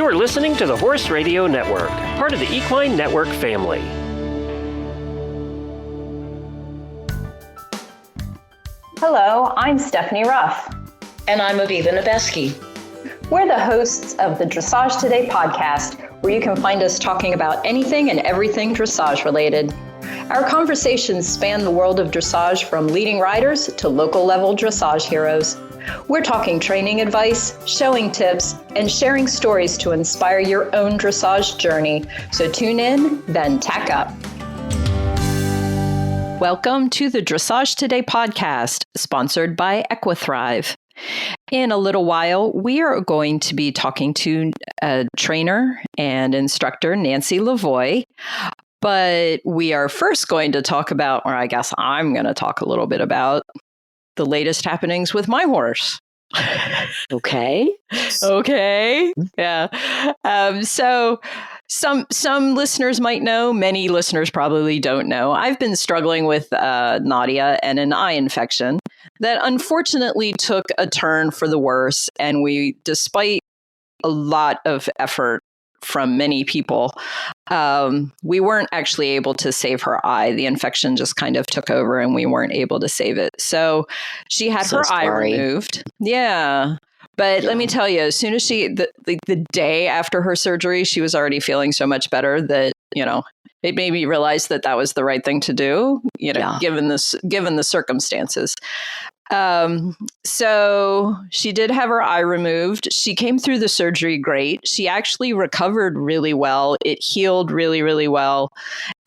You are listening to the Horse Radio Network, part of the Equine Network family. Hello, I'm Stephanie Ruff. And I'm Aviva Nebeski. We're the hosts of the Dressage Today podcast, where you can find us talking about anything and everything dressage related. Our conversations span the world of dressage, from leading riders to local level dressage heroes. We're talking training advice, showing tips, and sharing stories to inspire your own dressage journey. So tune in, then tack up. Welcome to the Dressage Today podcast, sponsored by EquiThrive. In a little while, we are going to be talking to a trainer and instructor, Nancy Lavoie. But we are first going to talk about, or I guess I'm going to talk a little bit about, the latest happenings with my horse. Okay. Yeah. So some listeners might know, many listeners probably don't know. I've been struggling with nausea and an eye infection that unfortunately took a turn for the worse. And despite a lot of effort from many people, we weren't actually able to save her eye. The infection just kind of took over and we weren't able to save it. So she had her eye removed. Yeah. But let me tell you, as soon as the day after her surgery, she was already feeling so much better that, it made me realize that that was the right thing to do, given the circumstances. So she did have her eye removed. She came through the surgery great. She actually recovered really well. It healed really, really well.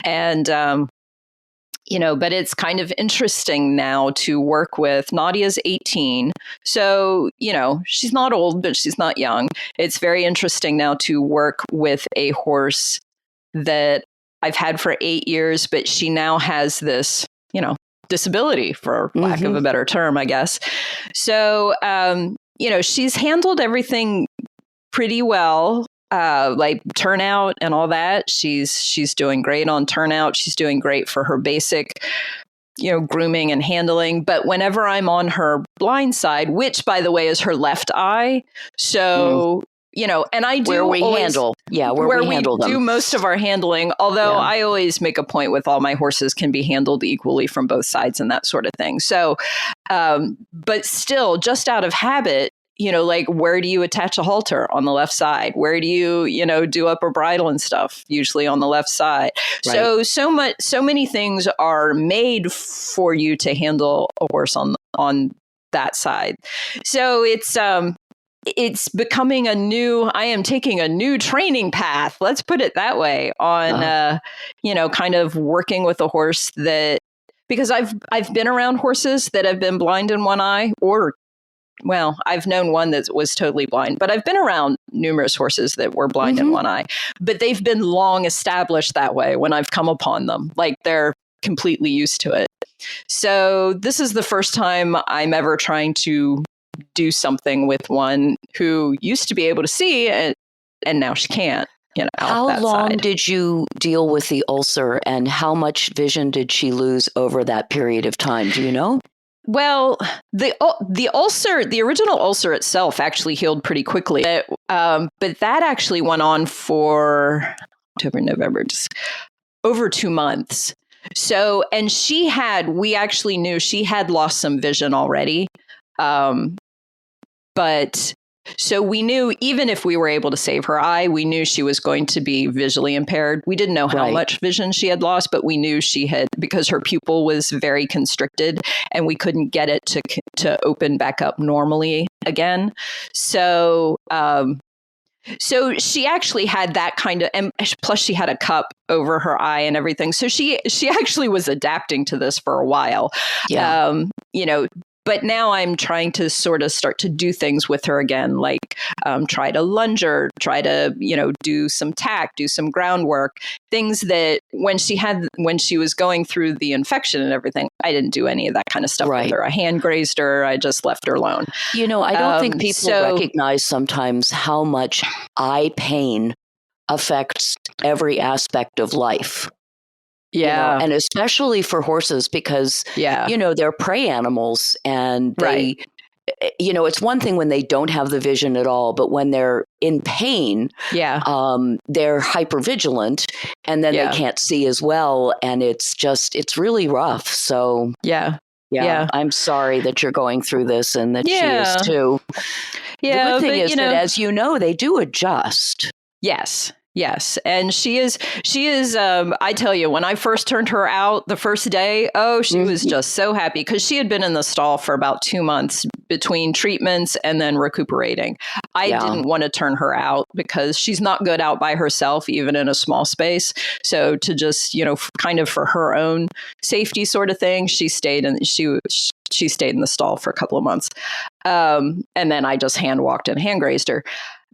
And, but it's kind of interesting now to work with. Nadia's 18. So, she's not old, but she's not young. It's very interesting now to work with a horse that I've had for 8 years, but she now has this, disability, for lack of a better term, I guess. So, she's handled everything pretty well, like turnout and all that. She's doing great on turnout. She's doing great for her basic, grooming and handling. But whenever I'm on her blind side, which, by the way, is her left eye, so... and I do where we handle them. Do most of our handling. Although I always make a point with all my horses can be handled equally from both sides and that sort of thing. So, but still, just out of habit, like, where do you attach a halter? On the left side. Where do you, do upper bridle and stuff? Usually on the left side. Right. So many things are made for you to handle a horse on that side. So it's becoming I am taking a new training path. Let's put it that way on, kind of working with a horse because I've been around horses that have been blind in one eye, I've known one that was totally blind, but I've been around numerous horses that were blind in one eye, but they've been long established that way when I've come upon them, like they're completely used to it. So this is the first time I'm ever trying to do something with one who used to be able to see and now she can't. How long did you deal with the ulcer, and how much vision did she lose over that period of time? Do you know? Well, the ulcer, the original ulcer itself actually healed pretty quickly. But that actually went on for October, November, just over 2 months. So, and we actually knew she had lost some vision already. But so we knew, even if we were able to save her eye, we knew she was going to be visually impaired. We didn't know how much vision she had lost, but we knew she had, because her pupil was very constricted and we couldn't get it to open back up normally again. So, so she actually had that kind of, and plus she had a cup over her eye and everything. So she actually was adapting to this for a while. Yeah. But now I'm trying to sort of start to do things with her again, like try to lunge her, try to, do some tack, do some groundwork, things that when she was going through the infection and everything, I didn't do any of that kind of stuff with her. I hand grazed her. I just left her alone. I don't think people recognize sometimes how much eye pain affects every aspect of life. Yeah. And especially for horses because, they're prey animals and they it's one thing when they don't have the vision at all, but when they're in pain, they're hypervigilant, and then they can't see as well. And it's really rough. So yeah, I'm sorry that you're going through this and that she is too. Yeah, the good thing is that, as you know, they do adjust. Yes. And she is, I tell you, when I first turned her out the first day, she was just so happy because she had been in the stall for about 2 months between treatments and then recuperating. I didn't want to turn her out because she's not good out by herself, even in a small space. So to just, kind of for her own safety sort of thing, she stayed in the stall for a couple of months. And then I just hand walked and hand grazed her.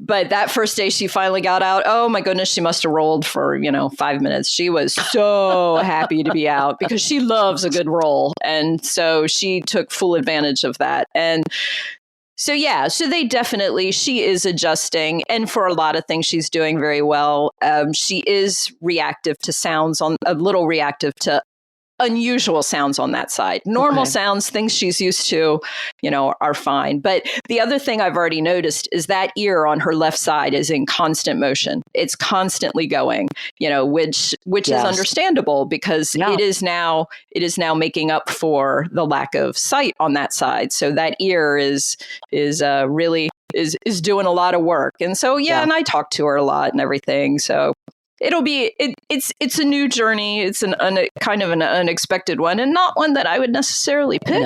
But that first day she finally got out, oh my goodness, she must have rolled for, 5 minutes. She was so happy to be out because she loves a good roll. And so she took full advantage of that. And so, she is adjusting. And for a lot of things, she's doing very well. She is reactive to sounds, a little reactive to unusual sounds on that side. Normal sounds, things she's used to, are fine. But the other thing I've already noticed is that ear on her left side is in constant motion. It's constantly going, which is understandable because it is now making up for the lack of sight on that side. So that ear is really doing a lot of work. And so, and I talk to her a lot and everything. So it'll be it's a new journey. It's kind of an unexpected one, and not one that I would necessarily pick.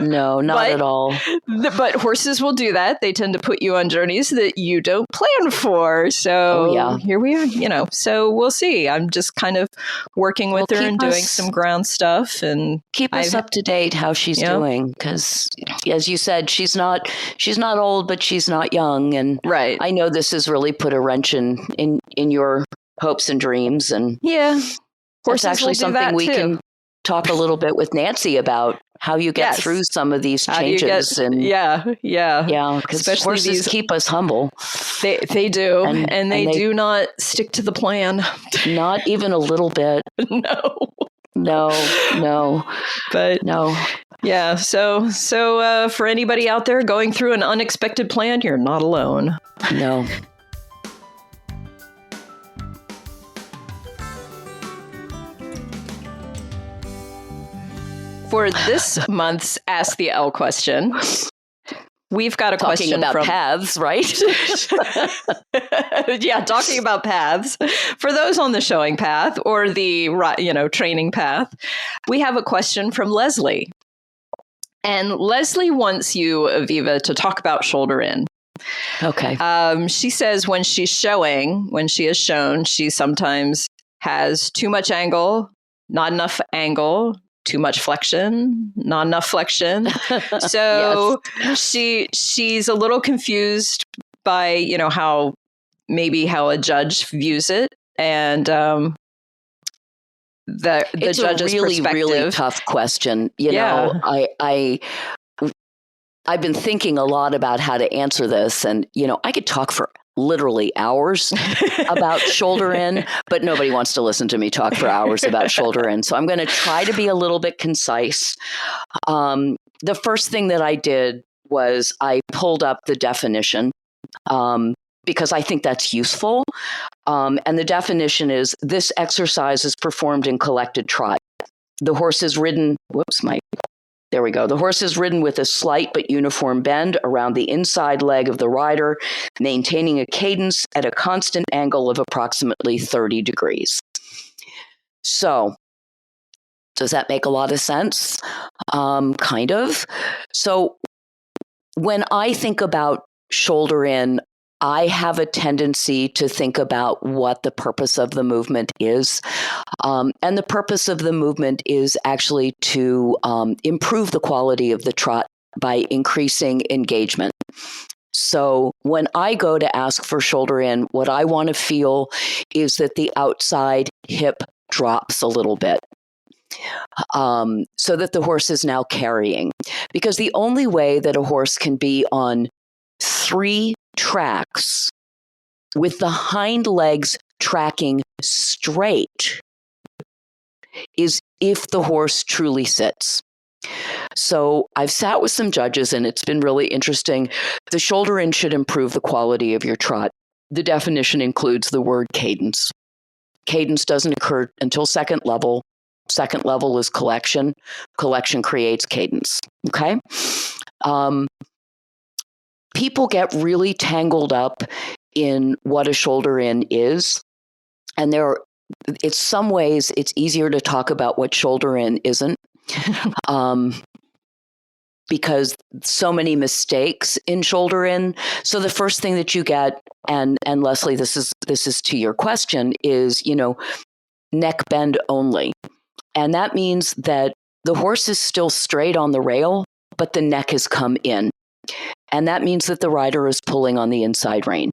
No, not at all. But horses will do that. They tend to put you on journeys that you don't plan for. So here we are, so we'll see. I'm just kind of working with her and doing some ground stuff and keep us up to date how she's doing. Because as you said, she's not old, but she's not young. And I know this has really put a wrench in your hopes and dreams. And horses actually something we can talk a little bit with Nancy about. How you get through some of these changes. Because horses keep us humble. They do. And they do not stick to the plan. Not even a little bit. No. But no. Yeah. So for anybody out there going through an unexpected plan, you're not alone. No. For this month's Ask the L question, we've got a question about paths, right? Talking about paths. For those on the showing path or the training path, we have a question from Leslie. And Leslie wants you, Aviva, to talk about shoulder in. Okay. She says when she is shown, she sometimes has too much angle, not enough angle, too much flexion, not enough flexion. So she's a little confused by, how a judge views it. And the it's judge's a really, perspective. really tough question. I've been thinking a lot about how to answer this. And, I could talk for literally hours about shoulder in, but nobody wants to listen to me talk for hours about shoulder in. So I'm going to try to be a little bit concise. The first thing that I did was I pulled up the definition because I think that's useful. And the definition is this exercise is performed in collected trot. The horse is ridden, there we go. The horse is ridden with a slight but uniform bend around the inside leg of the rider, maintaining a cadence at a constant angle of approximately 30 degrees. So, does that make a lot of sense? Kind of. So, when I think about shoulder in, I have a tendency to think about what the purpose of the movement is. And the purpose of the movement is actually to improve the quality of the trot by increasing engagement. So when I go to ask for shoulder in, what I want to feel is that the outside hip drops a little bit. So that the horse is now carrying. Because the only way that a horse can be on 3 tracks with the hind legs tracking straight is if the horse truly sits. So I've sat with some judges and it's been really interesting. The shoulder in should improve the quality of your trot. The definition includes the word cadence. Cadence doesn't occur until second level. Second level is collection. Collection creates cadence. Okay. People get really tangled up in what a shoulder in is. And in some ways, it's easier to talk about what shoulder in isn't. Because so many mistakes in shoulder in. So the first thing that you get, and Leslie, this is to your question, is, neck bend only. And that means that the horse is still straight on the rail, but the neck has come in. And that means that the rider is pulling on the inside rein.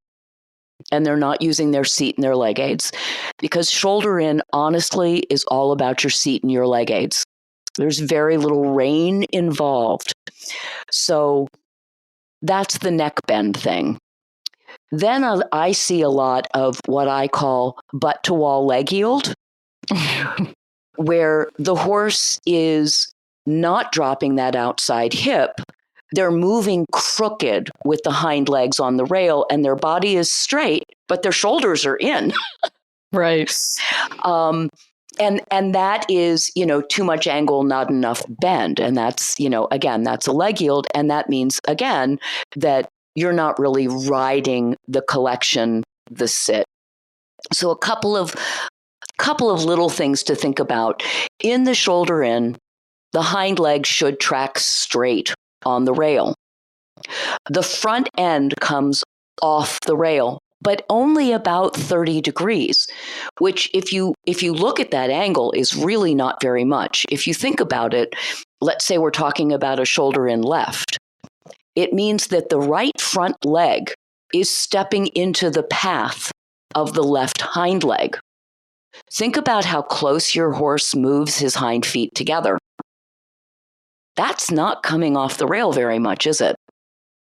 And they're not using their seat and their leg aids. Because shoulder in, honestly, is all about your seat and your leg aids. There's very little rein involved. So that's the neck bend thing. Then I see a lot of what I call butt to wall leg yield, where the horse is not dropping that outside hip. They're moving crooked with the hind legs on the rail and their body is straight, but their shoulders are in. Right. And that is, too much angle, not enough bend. And that's, again, that's a leg yield. And that means, again, that you're not really riding the collection, the sit. So a couple of little things to think about. In the shoulder in, the hind leg should track straight on the rail. The front end comes off the rail, but only about 30 degrees, which if you look at that angle is really not very much. If you think about it, let's say we're talking about a shoulder in left. It means that the right front leg is stepping into the path of the left hind leg. Think about how close your horse moves his hind feet together. That's not coming off the rail very much, is it?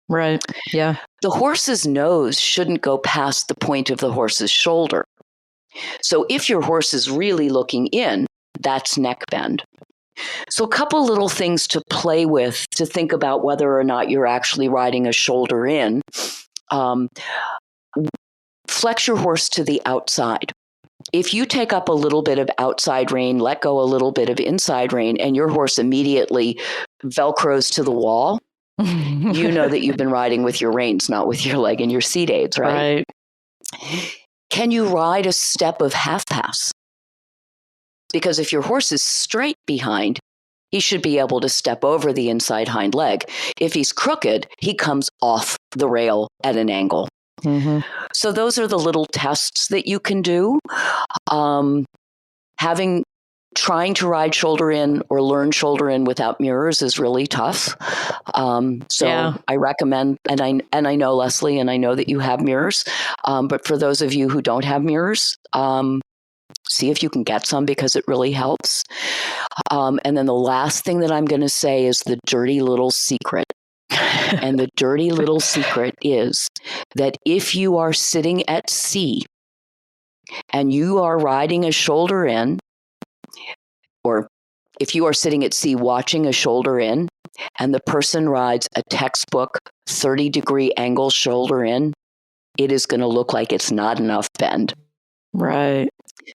Right. Yeah. The horse's nose shouldn't go past the point of the horse's shoulder. So if your horse is really looking in, that's neck bend. So a couple little things to play with to think about whether or not you're actually riding a shoulder in. Flex your horse to the outside. If you take up a little bit of outside rein, let go a little bit of inside rein, and your horse immediately Velcros to the wall, you know that you've been riding with your reins, not with your leg and your seat aids, right? Can you ride a step of half pass? Because if your horse is straight behind, he should be able to step over the inside hind leg. If he's crooked, he comes off the rail at an angle. Mm-hmm. So those are the little tests that you can do. Trying to ride shoulder in or learn shoulder in without mirrors is really tough. I recommend, and I know, Leslie, and I know that you have mirrors, but for those of you who don't have mirrors, see if you can get some because it really helps. And then the last thing that I'm going to say is the dirty little secret. And the dirty little secret is that if you are sitting at sea and you are riding a shoulder in, or if you are sitting at sea watching a shoulder in, and the person rides a textbook 30-degree angle shoulder in, it is going to look like it's not enough bend. Right.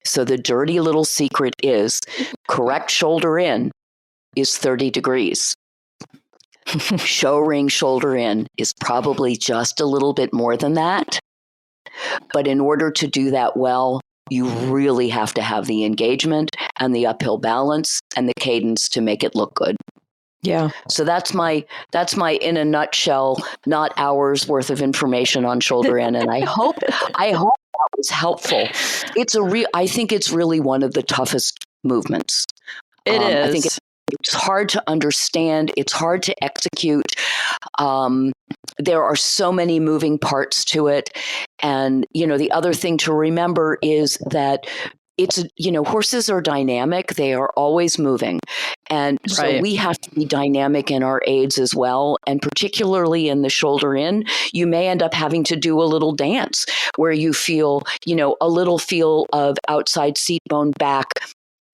So the dirty little secret is correct shoulder in is 30 degrees. Show ring shoulder in is probably just a little bit more than that. But in order to do that well, you really have to have the engagement and the uphill balance and the cadence to make it look good. Yeah. So that's my in a nutshell, not hours worth of information on shoulder in. And I hope that was helpful. I think it's really one of the toughest movements. It is. I think it's hard to understand. It's hard to execute. There are so many moving parts to it. And, the other thing to remember is that horses are dynamic. They are always moving. And so we have to be dynamic in our aids as well. And particularly in the shoulder in, you may end up having to do a little dance where you feel, a little feel of outside seat bone back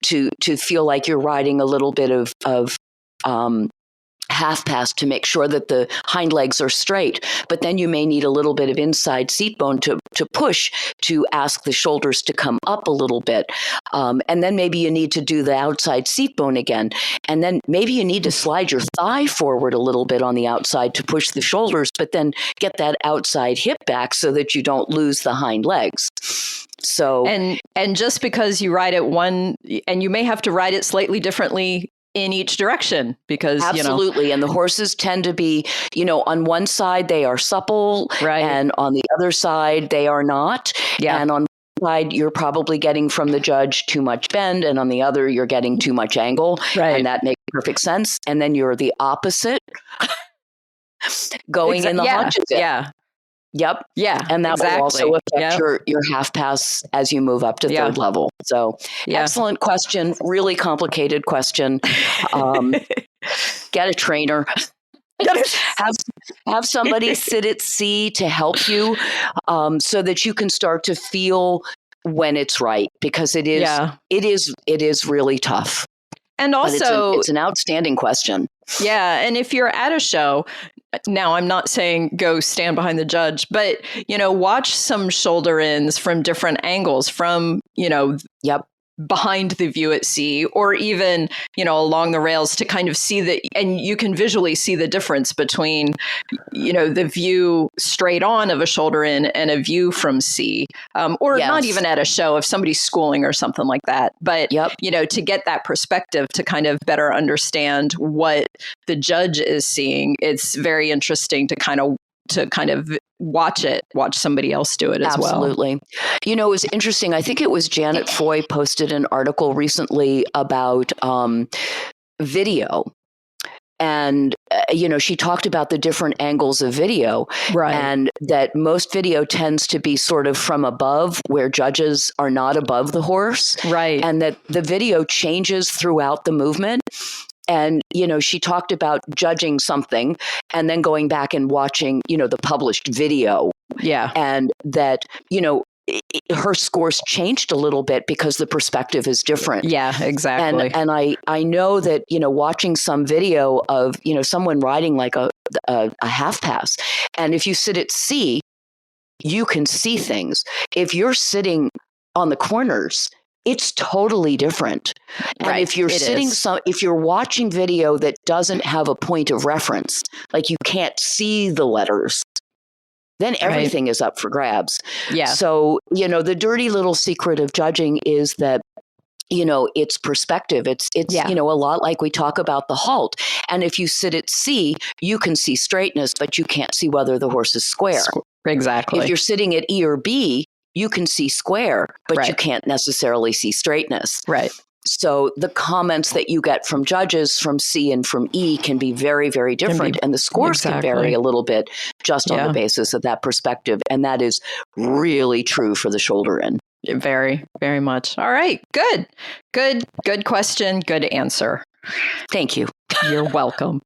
to feel like you're riding a little bit of half pass to make sure that the hind legs are straight. But then you may need a little bit of inside seat bone to push to ask the shoulders to come up a little bit. And then maybe you need to do the outside seat bone again. And then maybe you need to slide your thigh forward a little bit on the outside to push the shoulders, but then get that outside hip back so that you don't lose the hind legs. So and just because you ride it one, and you may have to ride it slightly differently in each direction, because absolutely. And the horses tend to be, on one side they are supple, right, and on the other side they are not. Yeah. And on one side you're probably getting from the judge too much bend, and on the other you're getting too much angle. Right. And that makes perfect sense. And then you're the opposite going in the haunches. Yeah. Yep. Yeah. And that will also affect your half pass as you move up to third level. So excellent question. Really complicated question. Get a trainer. Have somebody sit at C to help you, so that you can start to feel when it's right, because it is really tough. And also, it's an outstanding question. Yeah. And if you're at a show, now I'm not saying go stand behind the judge, but, watch some shoulder ins from different angles, from, behind the view at C, or even, along the rails, to kind of see and you can visually see the difference between, the view straight on of a shoulder in and a view from C, or not even at a show, if somebody's schooling or something like that. But, to get that perspective, to kind of better understand what the judge is seeing, it's very interesting to kind of watch somebody else do it as well. Absolutely. It was interesting. I think it was Janet Foy posted an article recently about video. And, she talked about the different angles of video, right, and that most video tends to be sort of from above, where judges are not above the horse. Right. And that the video changes throughout the movement. And, she talked about judging something and then going back and watching, the published video. Yeah. And that, her scores changed a little bit because the perspective is different. Yeah, exactly. And I know that, watching some video of, someone riding like a half pass, and if you sit at C, you can see things. If you're sitting on the corners, it's totally different. And right, if you're if you're watching video that doesn't have a point of reference, like you can't see the letters, then everything is up for grabs. Yeah. So, the dirty little secret of judging is that, it's perspective. It's a lot like we talk about the halt. And if you sit at C, you can see straightness, but you can't see whether the horse is square. Exactly. If you're sitting at E or B, you can see square, but you can't necessarily see straightness. Right. So the comments that you get from judges from C and from E can be very, very different. And the scores can vary a little bit just on the basis of that perspective. And that is really true for the shoulder in. Very, very much. All right. Good question. Good answer. Thank you. You're welcome.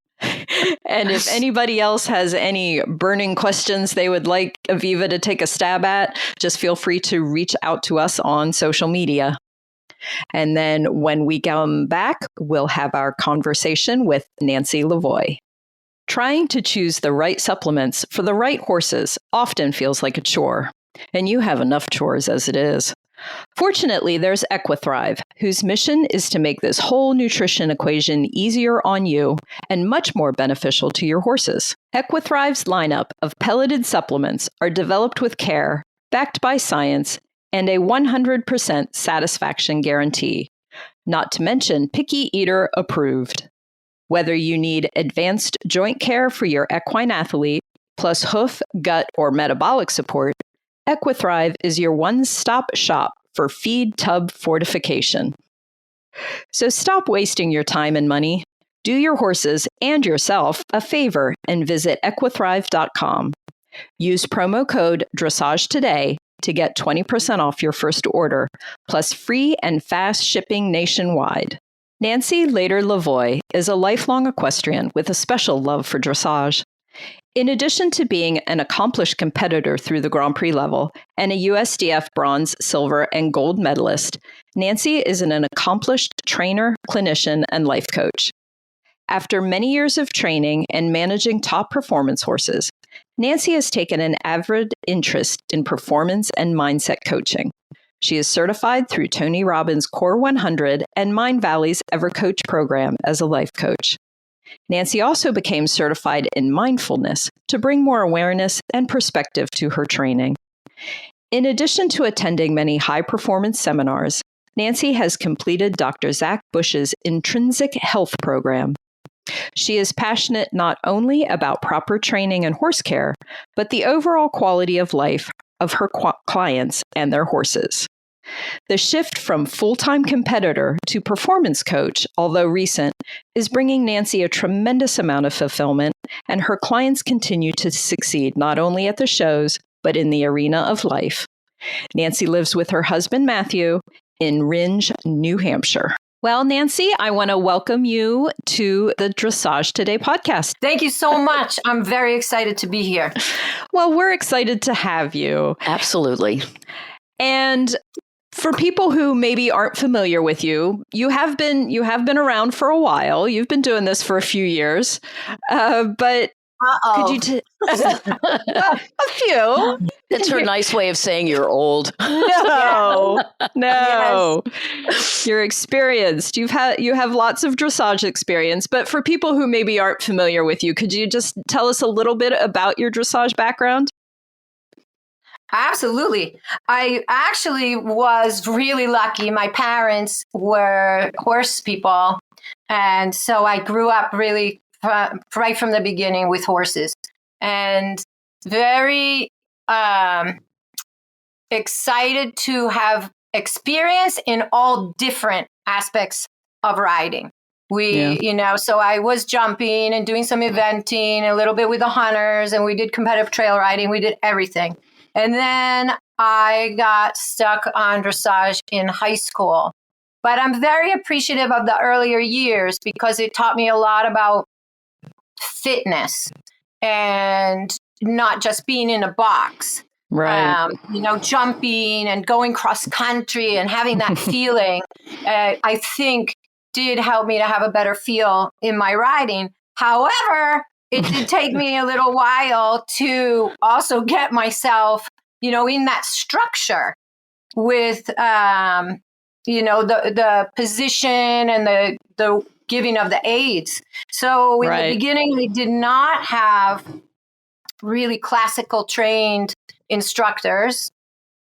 And if anybody else has any burning questions they would like Aviva to take a stab at, just feel free to reach out to us on social media. And then when we come back, we'll have our conversation with Nancy Lavoie. Trying to choose the right supplements for the right horses often feels like a chore, and you have enough chores as it is. Fortunately, there's EquiThrive, whose mission is to make this whole nutrition equation easier on you and much more beneficial to your horses. EquiThrive's lineup of pelleted supplements are developed with care, backed by science, and a 100% satisfaction guarantee, not to mention picky eater approved. Whether you need advanced joint care for your equine athlete, plus hoof, gut, or metabolic support, EquiThrive is your one-stop shop for feed tub fortification. So stop wasting your time and money. Do your horses and yourself a favor and visit equithrive.com. Use promo code dressage today to get 20% off your first order, plus free and fast shipping nationwide. Nancy Later Lavoie is a lifelong equestrian with a special love for dressage. In addition to being an accomplished competitor through the Grand Prix level and a USDF Bronze, Silver, and Gold Medalist, Nancy is an accomplished trainer, clinician, and life coach. After many years of training and managing top performance horses, Nancy has taken an avid interest in performance and mindset coaching. She is certified through Tony Robbins Core 100 and Mindvalley's Evercoach program as a life coach. Nancy also became certified in mindfulness to bring more awareness and perspective to her training. In addition to attending many high-performance seminars, Nancy has completed Dr. Zack Bush's Intrinsic Health program. She is passionate not only about proper training and horse care, but the overall quality of life of her clients and their horses. The shift from full-time competitor to performance coach, although recent, is bringing Nancy a tremendous amount of fulfillment, and her clients continue to succeed not only at the shows, but in the arena of life. Nancy lives with her husband, Matthew, in Rindge, New Hampshire. Well, Nancy, I want to welcome you to the Dressage Today podcast. Thank you so much. I'm very excited to be here. Well, we're excited to have you. Absolutely. And for people who maybe aren't familiar with you, you have been around for a while. You've been doing this for a few years, but could you a few? That's her nice way of saying you're old. No. Yes. You're experienced. You have lots of dressage experience. But for people who maybe aren't familiar with you, could you just tell us a little bit about your dressage background? Absolutely. I actually was really lucky. My parents were horse people. And so I grew up really right from the beginning with horses, and very excited to have experience in all different aspects of riding. So I was jumping and doing some eventing, a little bit with the hunters, and we did competitive trail riding. We did everything. And then I got stuck on dressage in high school. But I'm very appreciative of the earlier years because it taught me a lot about fitness and not just being in a box. Right. Jumping and going cross country and having that feeling, I think did help me to have a better feel in my riding. However, it did take me a little while to also get myself, in that structure with, the position and the giving of the aids. So in the beginning, we did not have really classical trained instructors.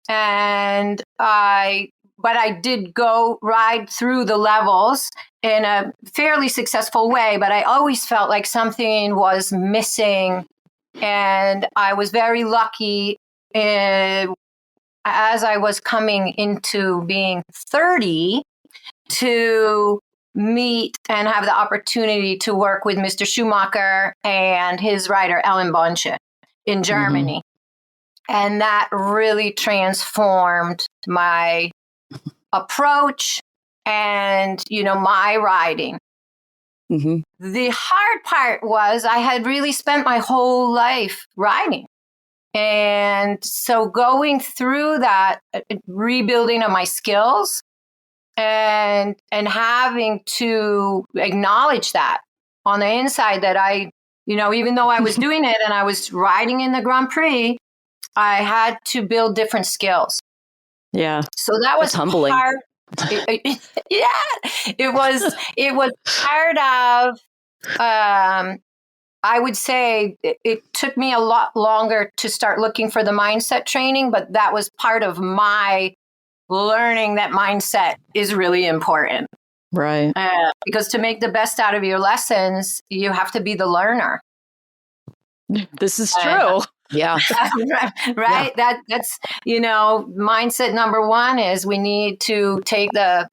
But I did go ride through the levels in a fairly successful way, but I always felt like something was missing. And I was very lucky as I was coming into being 30 to meet and have the opportunity to work with Mr. Schumacher and his rider, Ellen Bonsche, in Germany. Mm-hmm. And that really transformed my approach and, my riding. Mm-hmm. The hard part was I had really spent my whole life riding. And so going through that rebuilding of my skills and having to acknowledge that on the inside that I, even though I was doing it and I was riding in the Grand Prix, I had to build different skills. Yeah. So that was humbling. It was part of, I would say it took me a lot longer to start looking for the mindset training, but that was part of my learning that mindset is really important. Right. Because to make the best out of your lessons, you have to be the learner. This is true. Yeah. Right. Yeah. That's, mindset number one is we need to take that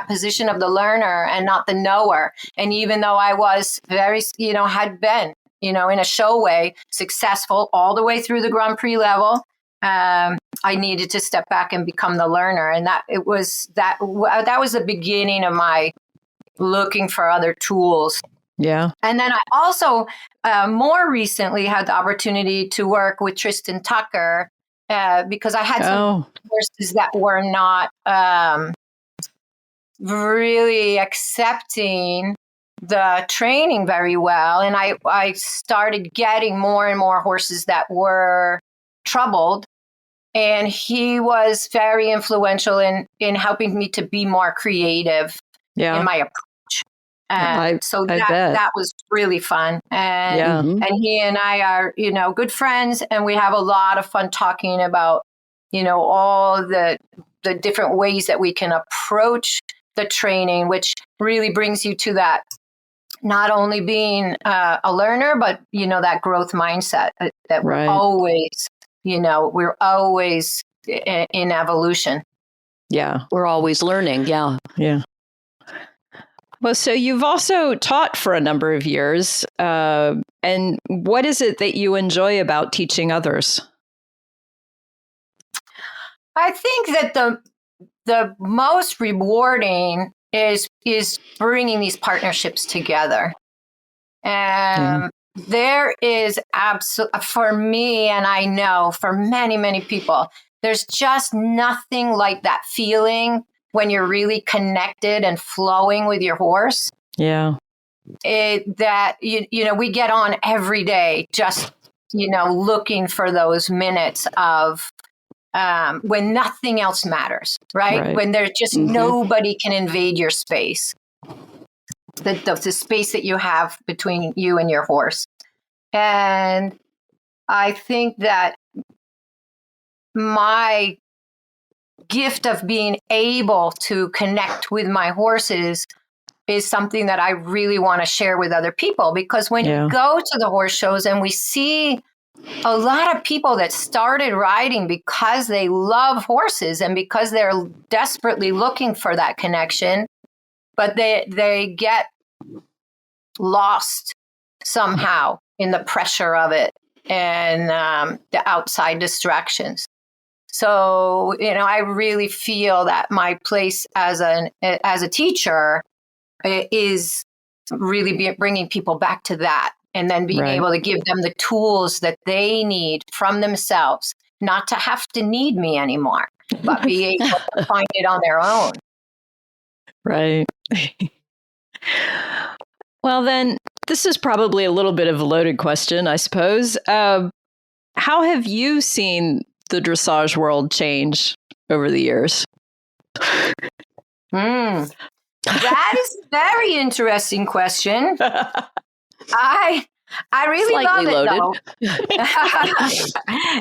position of the learner and not the knower. And even though I was very, had been, in a show way, successful all the way through the Grand Prix level, I needed to step back and become the learner. And that was the beginning of my looking for other tools. Yeah. And then I also more recently had the opportunity to work with Tristan Tucker because I had some horses that were not really accepting the training very well. And I started getting more and more horses that were troubled. And he was very influential in helping me to be more creative in my approach. So that was really fun. And he and I are, good friends, and we have a lot of fun talking about, all the different ways that we can approach the training, which really brings you to that, not only being a learner, but, that growth mindset that we're always, we're always in evolution. Yeah. We're always learning. Yeah. Yeah. Well, so you've also taught for a number of years. And what is it that you enjoy about teaching others? I think that the most rewarding is bringing these partnerships together. And there is for me, and I know for many, many people, there's just nothing like that feeling when you're really connected and flowing with your horse. Yeah. That, we get on every day just, looking for those minutes of when nothing else matters, right? When there's just nobody can invade your space, the space that you have between you and your horse. And I think that my gift of being able to connect with my horses is something that I really want to share with other people, because when you go to the horse shows and we see a lot of people that started riding because they love horses and because they're desperately looking for that connection, but they get lost somehow in the pressure of it and the outside distractions. So, I really feel that my place as a teacher is really bringing people back to that, and then being able to give them the tools that they need from themselves, not to have to need me anymore, but be able to find it on their own. Right. Well, then, this is probably a little bit of a loaded question, I suppose. How have you seen the dressage world change over the years? That is a very interesting question. I really love it, though.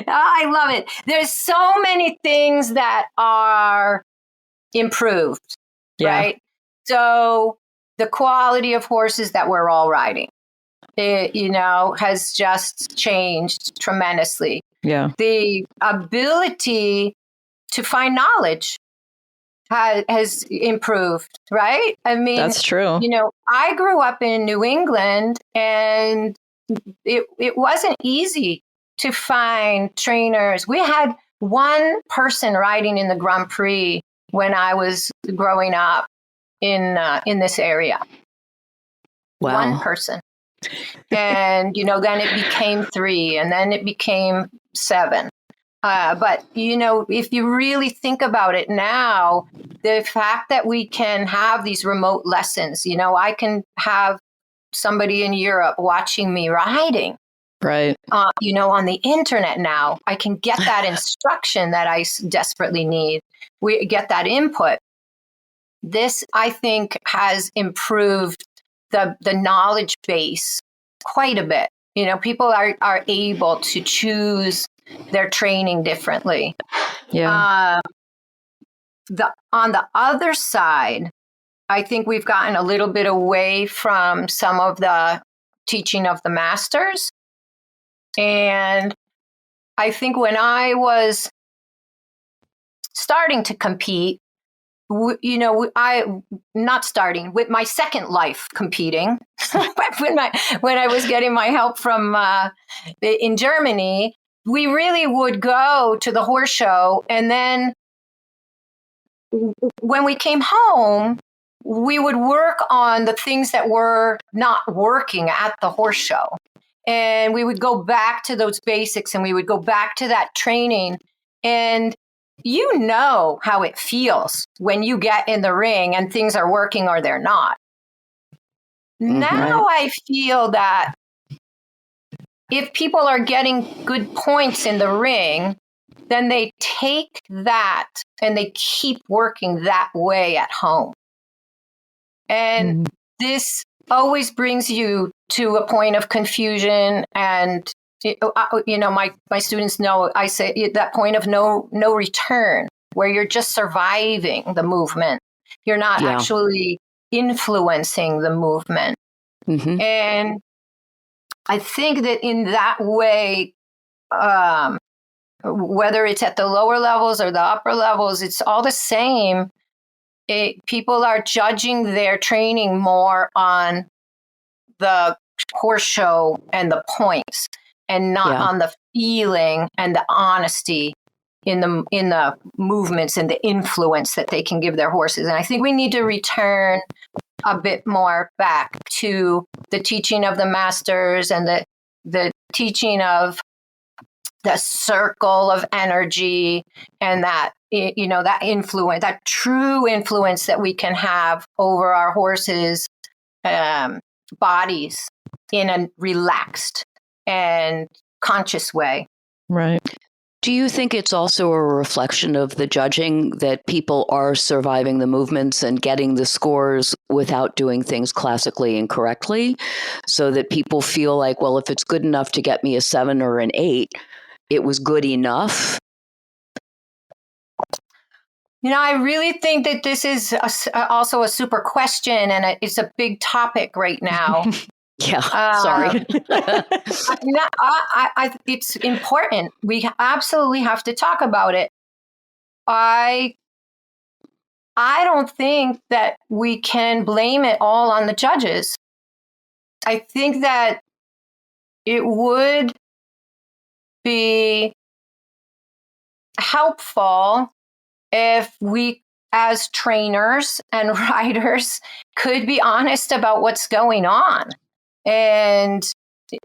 I love it. There's so many things that are improved, right? So the quality of horses that we're all riding, has just changed tremendously. Yeah. The ability to find knowledge has improved, right? I mean, that's true. I grew up in New England, and it wasn't easy to find trainers. We had one person riding in the Grand Prix when I was growing up in this area. Wow. One person. And, then it became 3, and then it became 7. But, if you really think about it now, the fact that we can have these remote lessons, I can have somebody in Europe watching me riding. Right. On the internet now, I can get that instruction that I desperately need. We get that input. This, I think, has improved the knowledge base quite a bit. People are able to choose their training differently. Yeah. On the other side, I think we've gotten a little bit away from some of the teaching of the masters. And I think when I was starting to compete, not starting with my second life competing, when I was getting my help from in Germany, we really would go to the horse show, and then when we came home, we would work on the things that were not working at the horse show, and we would go back to those basics, and we would go back to that training. And how it feels when you get in the ring and things are working or they're not. Now I feel that if people are getting good points in the ring, then they take that and they keep working that way at home. And this always brings you to a point of confusion. And, my students know, I say that point of no return, where you're just surviving the movement. You're not actually influencing the movement. And I think that in that way, whether it's at the lower levels or the upper levels, it's all the same. People are judging their training more on the horse show and the points, and not on the feeling and the honesty in the movements and the influence that they can give their horses. And I think we need to return a bit more back to the teaching of the masters and the teaching of the circle of energy, and that, that influence, that true influence that we can have over our horses' bodies in a relaxed and conscious way. Right. Do you think it's also a reflection of the judging that people are surviving the movements and getting the scores without doing things classically and correctly, so that people feel like, well, if it's good enough to get me a 7 or an 8, it was good enough? I really think that this is also a super question, and it's a big topic right now. Sorry. It's important. We absolutely have to talk about it. I don't think that we can blame it all on the judges. I think that it would be helpful if we, as trainers and riders, could be honest about what's going on. And,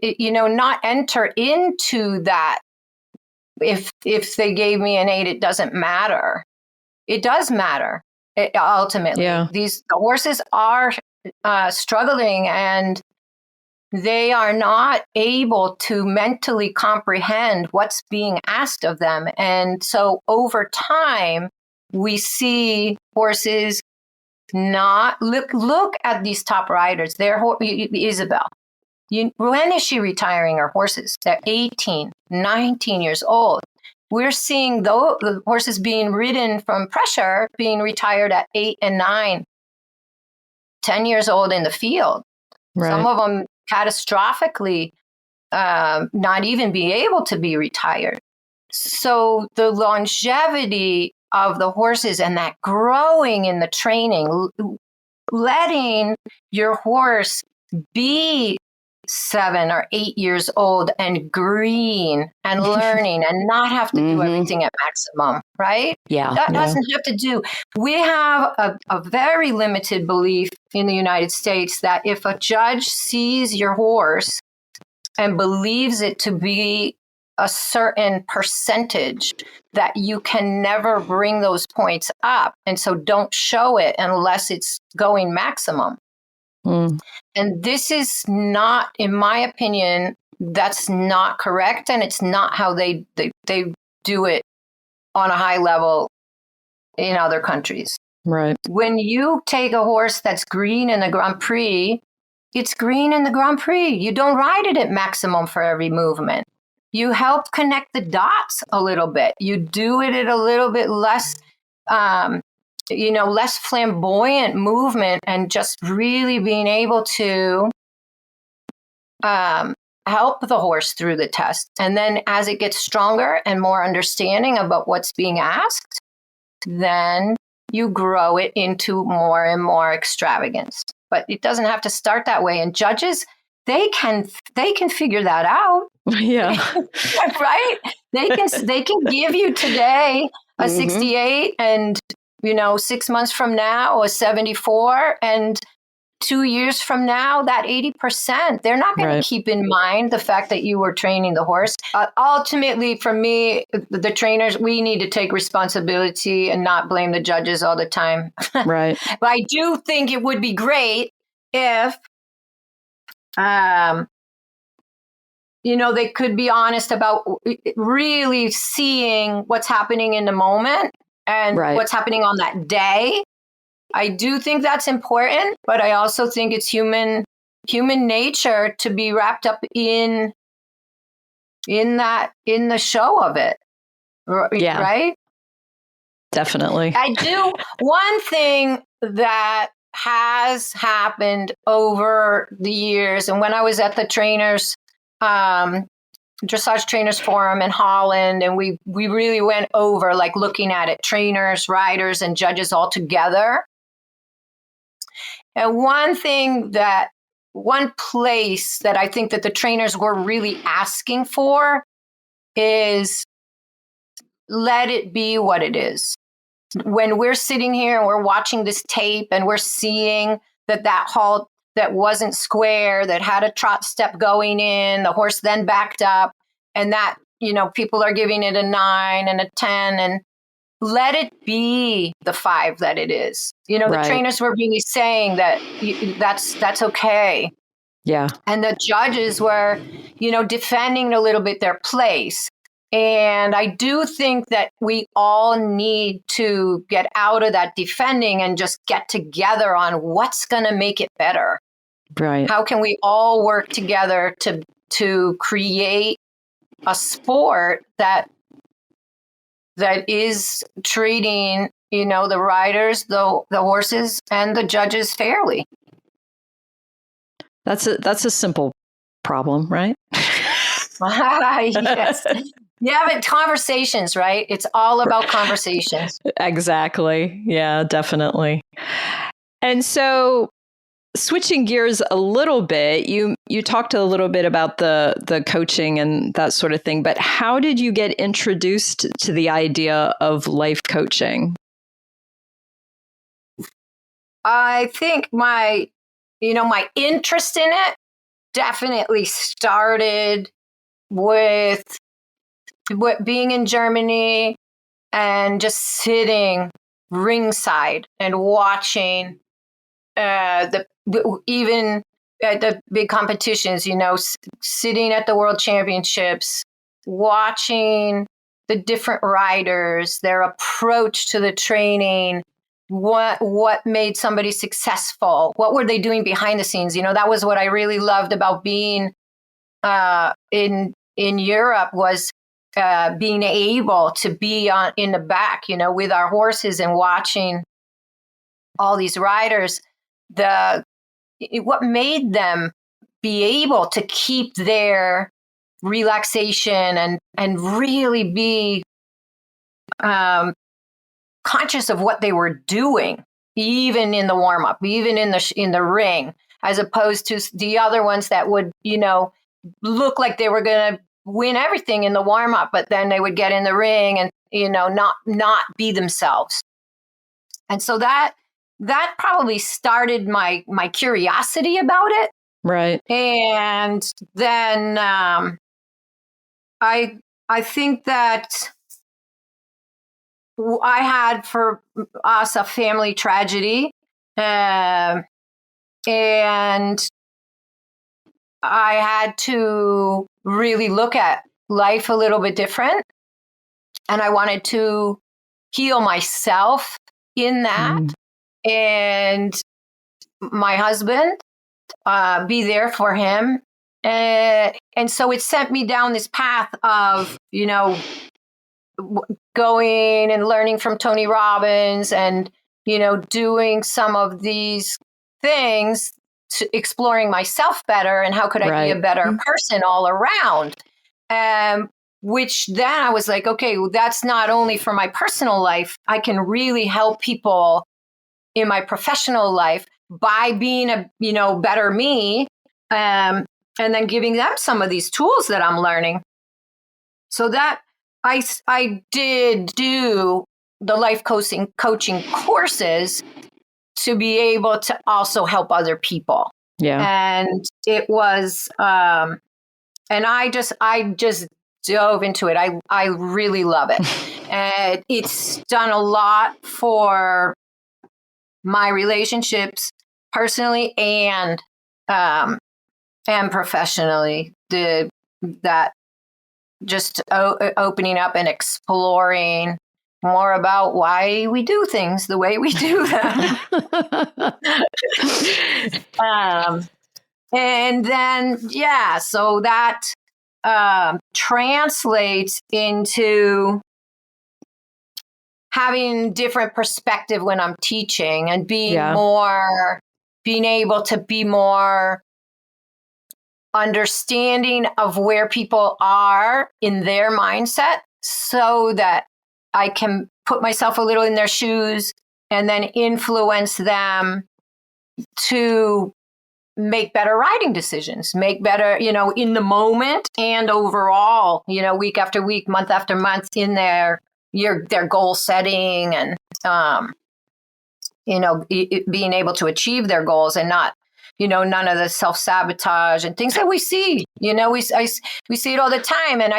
not enter into that. If they gave me an 8, it doesn't matter. It does matter, ultimately. Yeah. The horses are struggling, and they are not able to mentally comprehend what's being asked of them. And so over time, we see horses not look at these top riders. Isabel, when is she retiring her horses? They're 18, 19 years old. We're seeing the horses being ridden from pressure being retired at 8 and 9, 10 years old in the field. Right. Some of them catastrophically not even be able to be retired. So the longevity of the horses and that growing in the training, letting your horse be 7 or 8 years old and green and learning and not have to do everything at maximum, right? Yeah. That doesn't have to do. We have a very limited belief in the United States that if a judge sees your horse and believes it to be a certain percentage, that you can never bring those points up. And so don't show it unless it's going maximum. And this is not, in my opinion, that's not correct. And it's not how they do it on a high level in other countries. Right. When you take a horse that's green in the Grand Prix, it's green in the Grand Prix. You don't ride it at maximum for every movement. You help connect the dots a little bit. You do it at a little bit less, less flamboyant movement, and just really being able to help the horse through the test. And then as it gets stronger and more understanding about what's being asked, then you grow it into more and more extravagance. But it doesn't have to start that way. And judges, they can figure that out. Yeah. Right? They can give you today a 68 and 6 months from now a 74, and 2 years from now that 80%. They're not going to keep in mind the fact that you were training the horse. Ultimately, for me, the trainers, we need to take responsibility and not blame the judges all the time. Right. But I do think it would be great if They could be honest about really seeing what's happening in the moment and what's happening on that day. I do think that's important, but I also think it's human nature to be wrapped up in the show of it. Yeah. Right? Definitely. I do. One thing that has happened over the years, and when I was at the dressage trainers forum in Holland, and we really went over like looking at it, trainers, riders, and judges all together. And one place that I think that the trainers were really asking for is let it be what it is. When we're sitting here and we're watching this tape and we're seeing that halt that wasn't square, that had a trot step going in, the horse then backed up, and that, people are giving it a 9 and a 10, and let it be the 5 that it is. The trainers were really saying that that's okay. Yeah. And the judges were, defending a little bit their place. And I do think that we all need to get out of that defending and just get together on what's going to make it better. Right. How can we all work together to create a sport that is treating, the riders, the horses, and the judges fairly? That's a simple problem, right? Yes. Yeah, but conversations, right? It's all about conversations. Exactly. Yeah, definitely. And so switching gears a little bit, you talked a little bit about the coaching and that sort of thing, but how did you get introduced to the idea of life coaching? I think my interest in it definitely started with being in Germany and just sitting ringside and watching even at the big competitions, sitting at the World Championships, watching the different riders, their approach to the training, what made somebody successful, what were they doing behind the scenes. That was what I really loved about being in Europe, was being able to be in the back, with our horses and watching all these riders. What made them be able to keep their relaxation and really be conscious of what they were doing, even in the warm up, even in the ring, as opposed to the other ones that would, look like they were going to win everything in the warm up, but then they would get in the ring and, not be themselves. And so that probably started my curiosity about it. Right. And then I think that I had for us a family tragedy, and I had to really look at life a little bit different. And I wanted to heal myself in that. And my husband, be there for him. And so it sent me down this path of, going and learning from Tony Robbins and, doing some of these things, exploring myself better and how could I be a better person all around. Which then I was like, okay, well, that's not only for my personal life. I can really help people in my professional life by being a, better me, and then giving them some of these tools that I'm learning. So that I did do the life coaching courses to be able to also help other people. Yeah. And it was, and I just dove into it. I really love it. And it's done a lot for my relationships personally and and professionally, that just opening up and exploring more about why we do things the way we do them. And then, so that translates into having different perspective when I'm teaching and being able to be more understanding of where people are in their mindset, so that I can put myself a little in their shoes and then influence them to make better riding decisions, make better, in the moment and overall, week after week, month after month in their goal setting and, being able to achieve their goals and not, none of the self-sabotage and things that we see, we see it all the time. And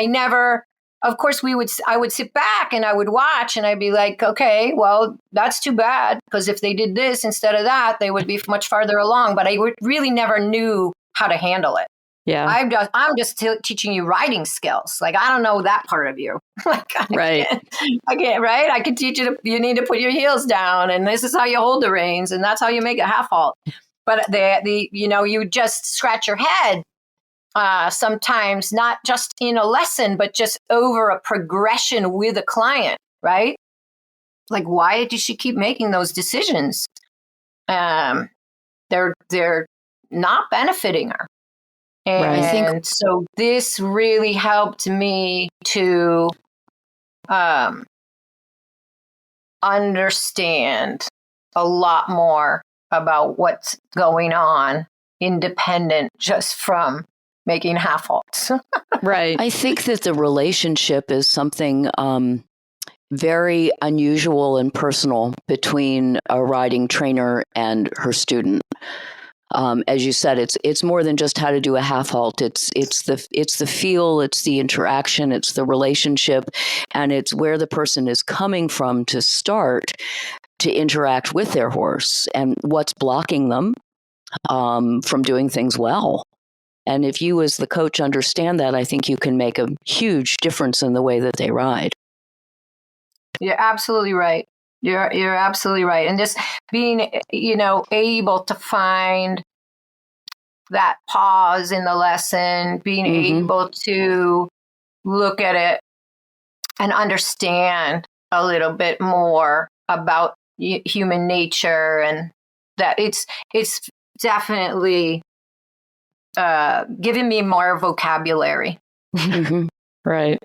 of course, I would sit back and I would watch and I'd be like, okay, well, that's too bad, because if they did this instead of that, they would be much farther along. But I really never knew how to handle it. Yeah, I'm just teaching you riding skills. Like, I don't know that part of you. Like, I can't, right? I can teach you you need to put your heels down, and this is how you hold the reins, and that's how you make a half halt. But you just scratch your head. Sometimes not just in a lesson, but just over a progression with a client, right? Like, why does she keep making those decisions? They're not benefiting her. And so this really helped me to understand a lot more about what's going on, independent just from making half halts. Right. I think that the relationship is something very unusual and personal between a riding trainer and her student. As you said, it's more than just how to do a half halt. It's the feel, it's the interaction, it's the relationship, and it's where the person is coming from to start to interact with their horse and what's blocking them from doing things well. And if you as the coach understand that, I think you can make a huge difference in the way that they ride. You're absolutely right. You're absolutely right. And just being, able to find that pause in the lesson, being able to look at it and understand a little bit more about human nature, and that it's definitely giving me more vocabulary. Right.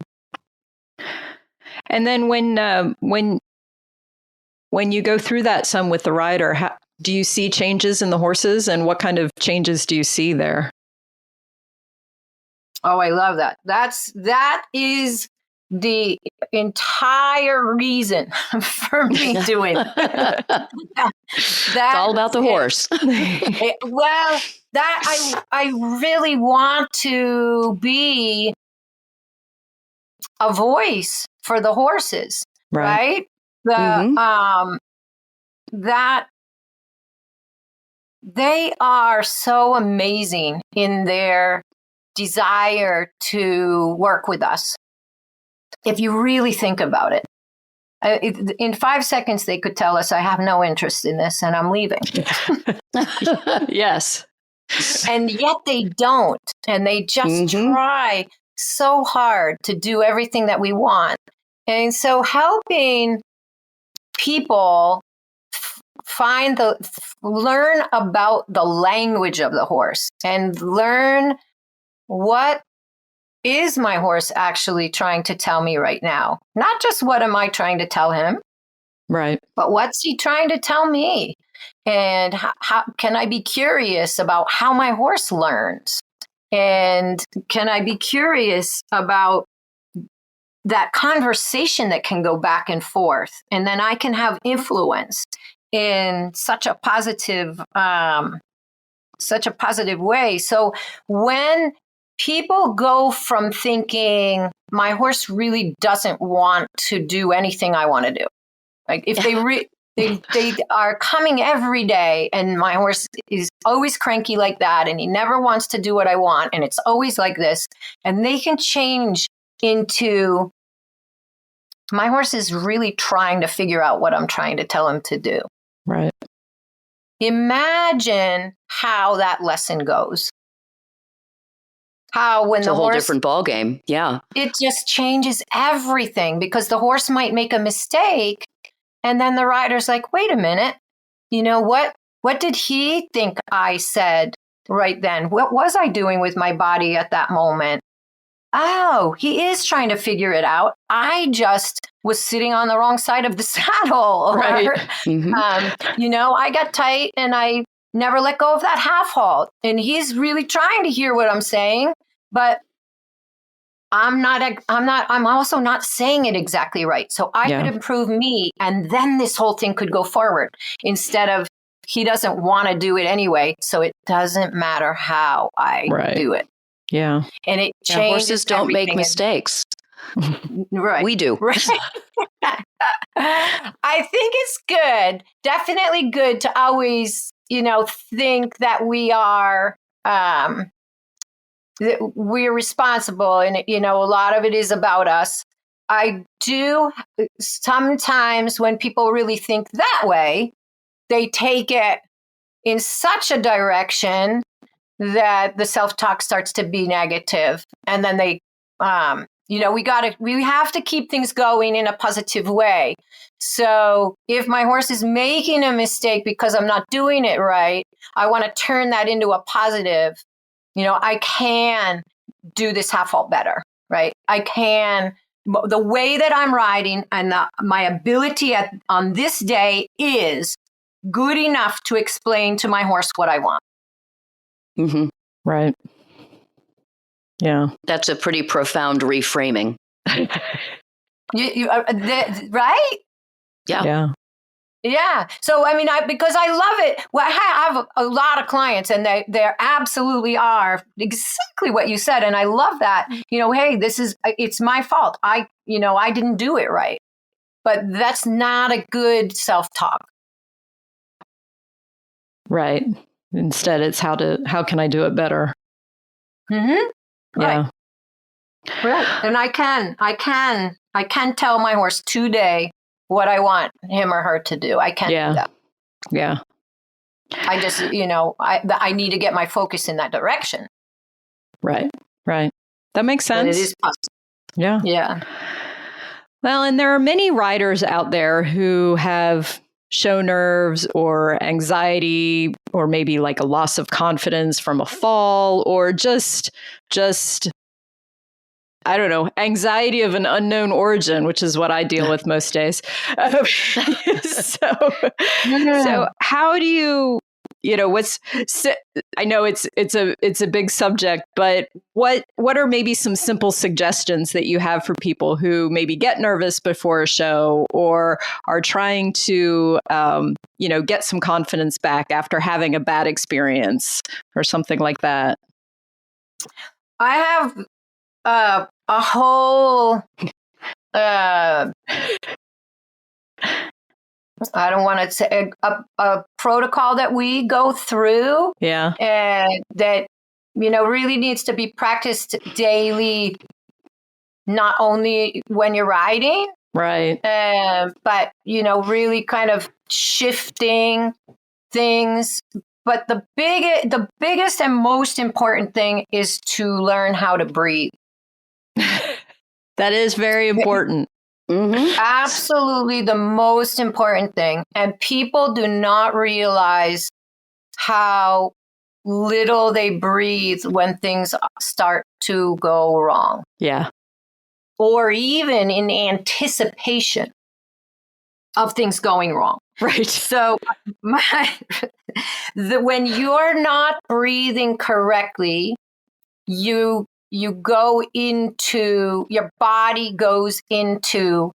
And then when you go through that some with the rider, do you see changes in the horses, and what kind of changes do you see there? Oh, I love that. That is the entire reason for me doing it. It's all about the horse. Well, that I really want to be a voice for the horses, right? That they are so amazing in their desire to work with us. If you really think about it, in 5 seconds, they could tell us, I have no interest in this and I'm leaving. Yes. And yet they don't. And they just try so hard to do everything that we want. And so helping people learn about the language of the horse and learn what is my horse actually trying to tell me right now? Not just what am I trying to tell him, right? But what's he trying to tell me? And how can I be curious about how my horse learns? And can I be curious about that conversation that can go back and forth? And then I can have influence in such a positive way. So when people go from thinking my horse really doesn't want to do anything I want to do, like if they They are coming every day, and my horse is always cranky like that, and he never wants to do what I want, and it's always like this. And they can change into, my horse is really trying to figure out what I'm trying to tell him to do. Right. Imagine how that lesson goes. How when it's the a whole horse, different ball game. Yeah. it just changes everything, because the horse might make a mistake. And then the rider's like, wait a minute, you know what? What did he think I said right then? What was I doing with my body at that moment? Oh, he is trying to figure it out. I just was sitting on the wrong side of the saddle. Or, Right. I got tight and I never let go of that half halt. And he's really trying to hear what I'm saying, but I'm also not saying it exactly right. So I could improve me, and then this whole thing could go forward, instead of he doesn't want to do it anyway. So it doesn't matter how I do it. Yeah. And it changes. Horses don't make mistakes. Right. We do. Right. I think it's good. Definitely good to always, think that we're responsible, and a lot of it is about us. I do sometimes, when people really think that way, they take it in such a direction that the self-talk starts to be negative, and then they we have to keep things going in a positive way. So if my horse is making a mistake because I'm not doing it right, I want to turn that into a positive. I can do this half halt better, right? I can, the way that I'm riding and my ability on this day is good enough to explain to my horse what I want. Mm-hmm. Right. Yeah. That's a pretty profound reframing. Right? Yeah. Yeah. Yeah. So, because I love it. Well, I have a lot of clients, and they absolutely are exactly what you said. And I love that, hey, it's my fault. I didn't do it right, but that's not a good self-talk. Right. Instead, it's how can I do it better? Mm-hmm. Yeah. Right. And I can tell my horse today what I want him or her to do. I can do that. Yeah. I just, I need to get my focus in that direction. Right. Right. That makes sense. And it is possible. Yeah. Yeah. Well, and there are many riders out there who have show nerves or anxiety, or maybe like a loss of confidence from a fall, or just I don't know, anxiety of an unknown origin, which is what I deal with most days. So how do you, I know it's a big subject, but what are maybe some simple suggestions that you have for people who maybe get nervous before a show, or are trying to, get some confidence back after having a bad experience or something like that? I have a whole, I don't want to say a protocol that we go through. Yeah. And that, really needs to be practiced daily, not only when you're riding. Right. But, really kind of shifting things. But the biggest and most important thing is to learn how to breathe. That is very important. Mm-hmm. Absolutely the most important thing. And people do not realize how little they breathe when things start to go wrong. Yeah. Or even in anticipation of things going wrong. Right. So when you're not breathing correctly, you go into, your body goes into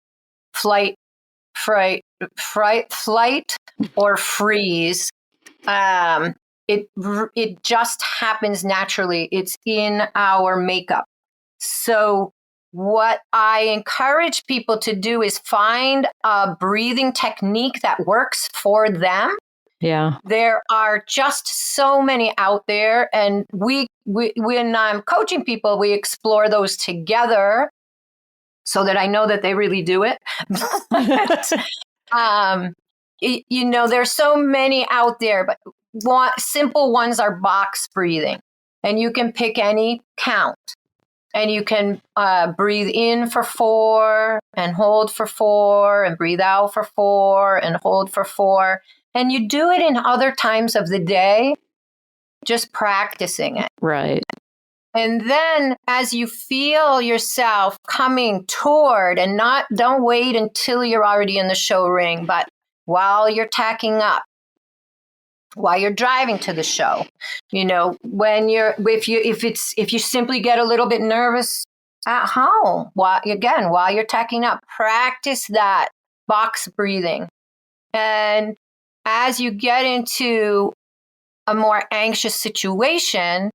flight or freeze. It just happens naturally. It's in our makeup. So what I encourage people to do is find a breathing technique that works for them. Yeah. There are just so many out there. And we when I'm coaching people, we explore those together so that I know that they really do it. There's so many out there, but simple ones are box breathing. And you can pick any count. And you can breathe in for 4 and hold for 4 and breathe out for 4 and hold for 4. And you do it in other times of the day, just practicing it. Right. And then as you feel yourself coming toward, and don't wait until you're already in the show ring, but while you're tacking up, while you're driving to the show, if you simply get a little bit nervous at home, while you're tacking up, practice that box breathing. And as you get into a more anxious situation,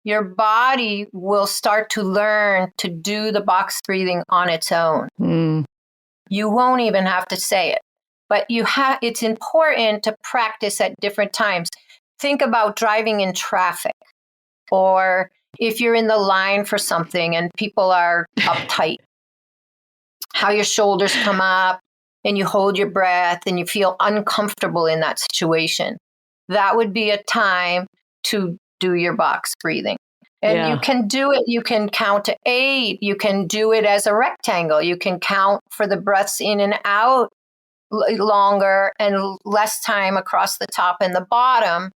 your body will start to learn to do the box breathing on its own. You won't even have to say it. But it's important to practice at different times. Think about driving in traffic, or if you're in the line for something and people are uptight, how your shoulders come up and you hold your breath and you feel uncomfortable in that situation. That would be a time to do your box breathing. And you can do it. You can count to 8. You can do it as a rectangle. You can count for the breaths in and out longer and less time across the top and the bottom.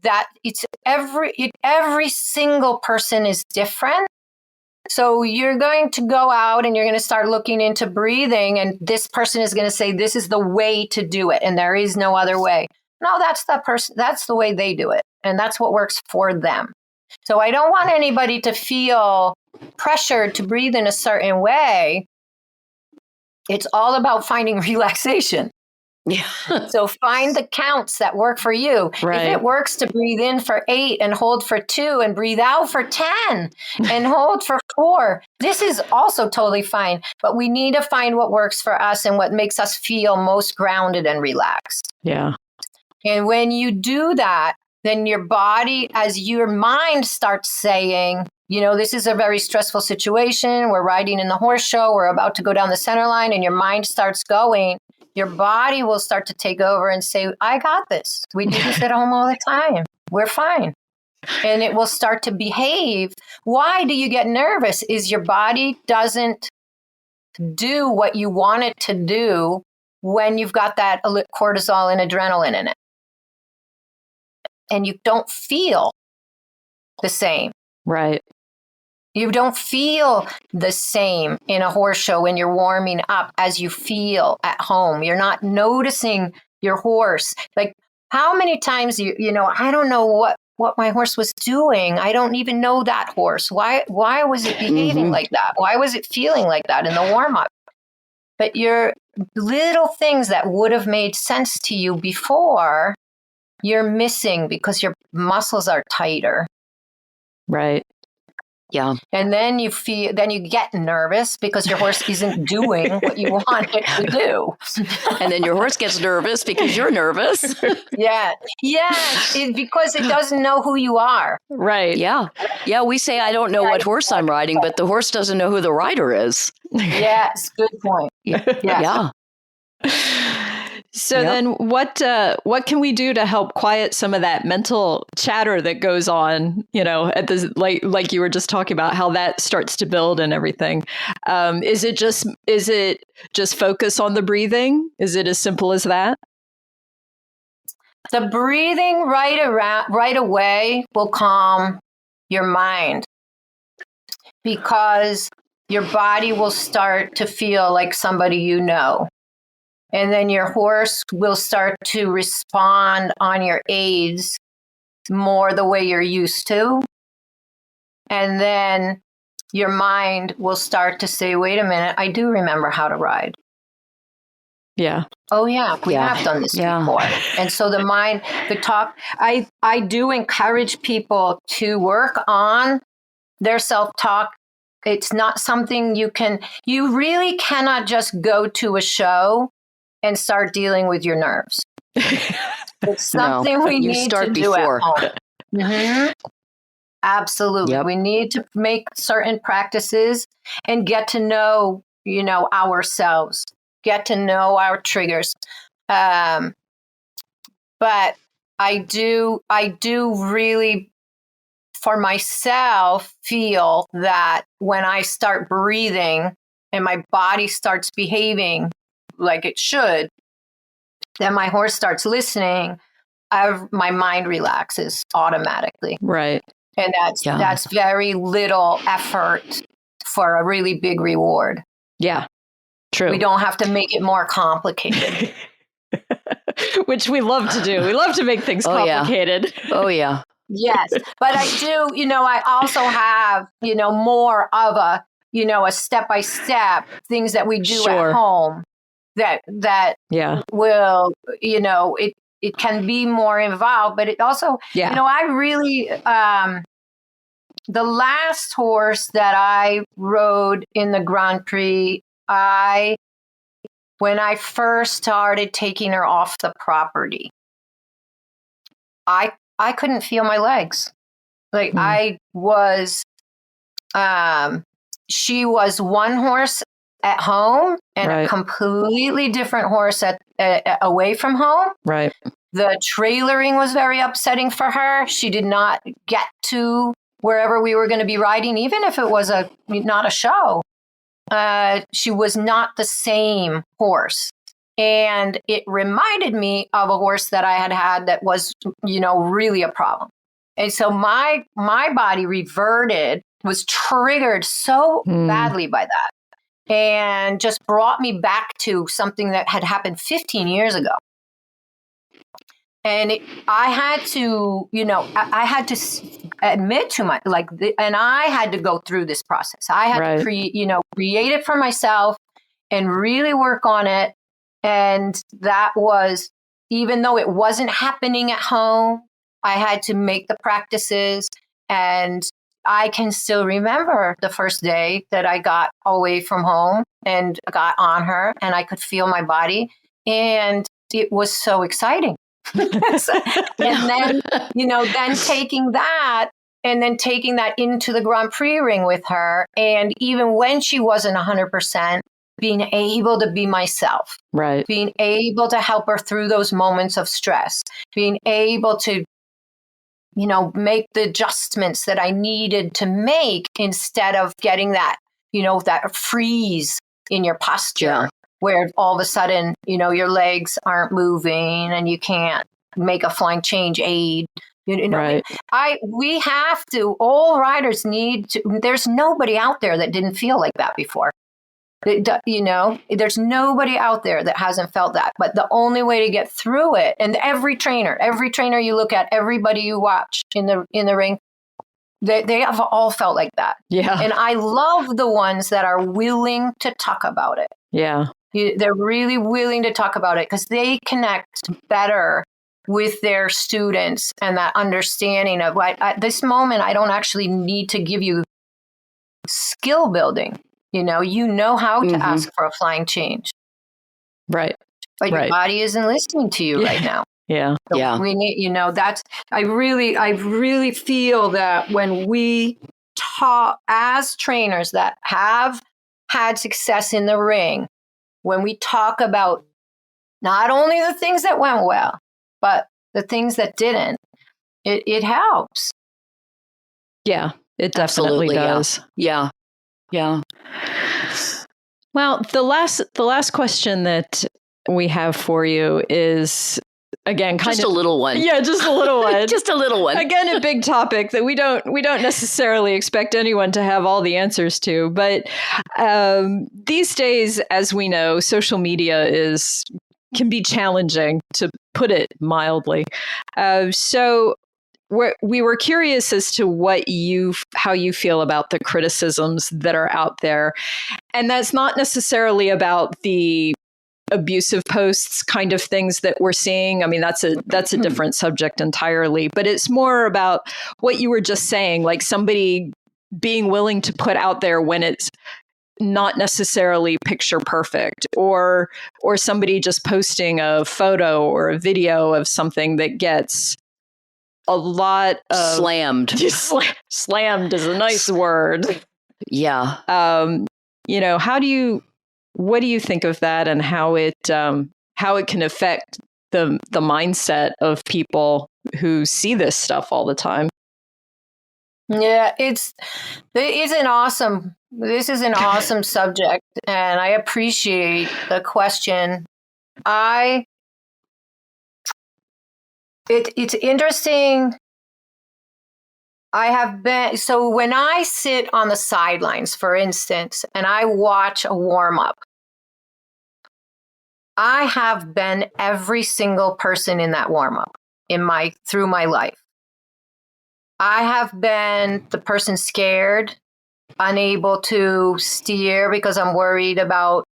That it's every single person is different. So you're going to go out and you're going to start looking into breathing, and this person is going to say this is the way to do it and there is no other way. No, that's the way they do it, and that's what works for them. So I don't want anybody to feel pressured to breathe in a certain way. It's all about finding relaxation. Yeah. So find the counts that work for you. Right. If it works to breathe in for 8 and hold for 2 and breathe out for 10 and hold for 4, this is also totally fine. But we need to find what works for us and what makes us feel most grounded and relaxed. Yeah. And when you do that, then your body, as your mind starts saying, this is a very stressful situation. We're riding in the horse show. We're about to go down the center line, and your mind starts going. Your body will start to take over and say, I got this. We do this at home all the time. We're fine. And it will start to behave. Why do you get nervous? Is your body doesn't do what you want it to do when you've got that cortisol and adrenaline in it. And you don't feel the same. Right. You don't feel the same in a horse show when you're warming up as you feel at home. You're not noticing your horse. Like how many times I don't know what my horse was doing. I don't even know that horse. Why was it behaving like that? Why was it feeling like that in the warm up? But your little things that would have made sense to you before, you're missing because your muscles are tighter. Right. Yeah. And then you get nervous because your horse isn't doing what you want it to do. And then your horse gets nervous because you're nervous. Yeah. Because it doesn't know who you are. Right. Yeah. Yeah. We say, I don't know what horse I'm riding, but the horse doesn't know who the rider is. Yes. Good point. Yeah. So then what can we do to help quiet some of that mental chatter that goes on, at the, like you were just talking about, how that starts to build and everything? Is it just focus on the breathing? Is it as simple as that? The breathing right away will calm your mind, because your body will start to feel like somebody you know. And then your horse will start to respond on your aids more the way you're used to. And then your mind will start to say, wait a minute, I do remember how to ride. Yeah. Oh, yeah, we have done this before. And so I do encourage people to work on their self-talk It's not something you really cannot just go to a show and start dealing with your nerves. It's something we need to do at home. Mm-hmm. Absolutely. Yep. We need to make certain practices and get to know, ourselves, get to know our triggers. But I do really, for myself, feel that when I start breathing and my body starts behaving like it should, then my horse starts listening, my mind relaxes automatically. Right. And that's very little effort for a really big reward. Yeah, true. We don't have to make it more complicated. Which we love to do. We love to make things complicated. Yeah. Oh, yeah. Yes. But I do, I also have, more of a step-by-step things that we do at home that will, it can be more involved, but it also, I really, the last horse that I rode in the Grand Prix, when I first started taking her off the property, I couldn't feel my legs. Like I was, she was one horse at home and a completely different horse away from home. Right. The trailering was very upsetting for her. She did not get to wherever we were going to be riding, even if it was not a show. She was not the same horse. And it reminded me of a horse that I had that was, really a problem. And so my body was triggered so badly by that, and just brought me back to something that had happened 15 years ago. And I had to, I had to admit to and I had to go through this process. I had to create it for myself and really work on it. And that was, even though it wasn't happening at home, I had to make the practices. And I can still remember the first day that I got away from home and got on her and I could feel my body. And it was so exciting. And then, then taking that into the Grand Prix ring with her. And even when she wasn't 100%, being able to be myself, right? Being able to help her through those moments of stress, being able to, make the adjustments that I needed to make instead of getting that, that freeze in your posture where all of a sudden, your legs aren't moving and you can't make a flying change aid. Right. We have to, all riders need to, there's nobody out there that didn't feel like that before. There's nobody out there that hasn't felt that. But the only way to get through it, and every trainer you look at, everybody you watch in the ring, they have all felt like that. Yeah. And I love the ones that are willing to talk about it. Yeah. They're really willing to talk about it because they connect better with their students and that understanding of at this moment, I don't actually need to give you skill building. You know how to ask for a flying change. Right. But your body isn't listening to you right now. Yeah. So we need, I really feel that when we talk as trainers that have had success in the ring, when we talk about not only the things that went well, but the things that didn't, it helps. Yeah, it definitely does. Yeah. Yeah. Well, the last question that we have for you is, again, just a little one. Yeah, just a little one. Just a little one. Again, a big topic that we don't necessarily expect anyone to have all the answers to. But these days, as we know, social media can be challenging, to put it mildly. So we were curious as to how you feel about the criticisms that are out there. And that's not necessarily about the abusive posts kind of things that we're seeing. I mean, that's a different subject entirely, but it's more about what you were just saying, like somebody being willing to put out there when it's not necessarily picture perfect, or somebody just posting a photo or a video of something that gets a lot of slammed. Slammed is a nice word. Yeah. What do you think of that, and how it can affect the mindset of people who see this stuff all the time? Yeah, this is an awesome subject, and I appreciate the question. It's interesting. So when I sit on the sidelines, for instance, and I watch a warm up, I have been every single person in that warm up through my life. I have been the person scared, unable to steer because I'm worried about,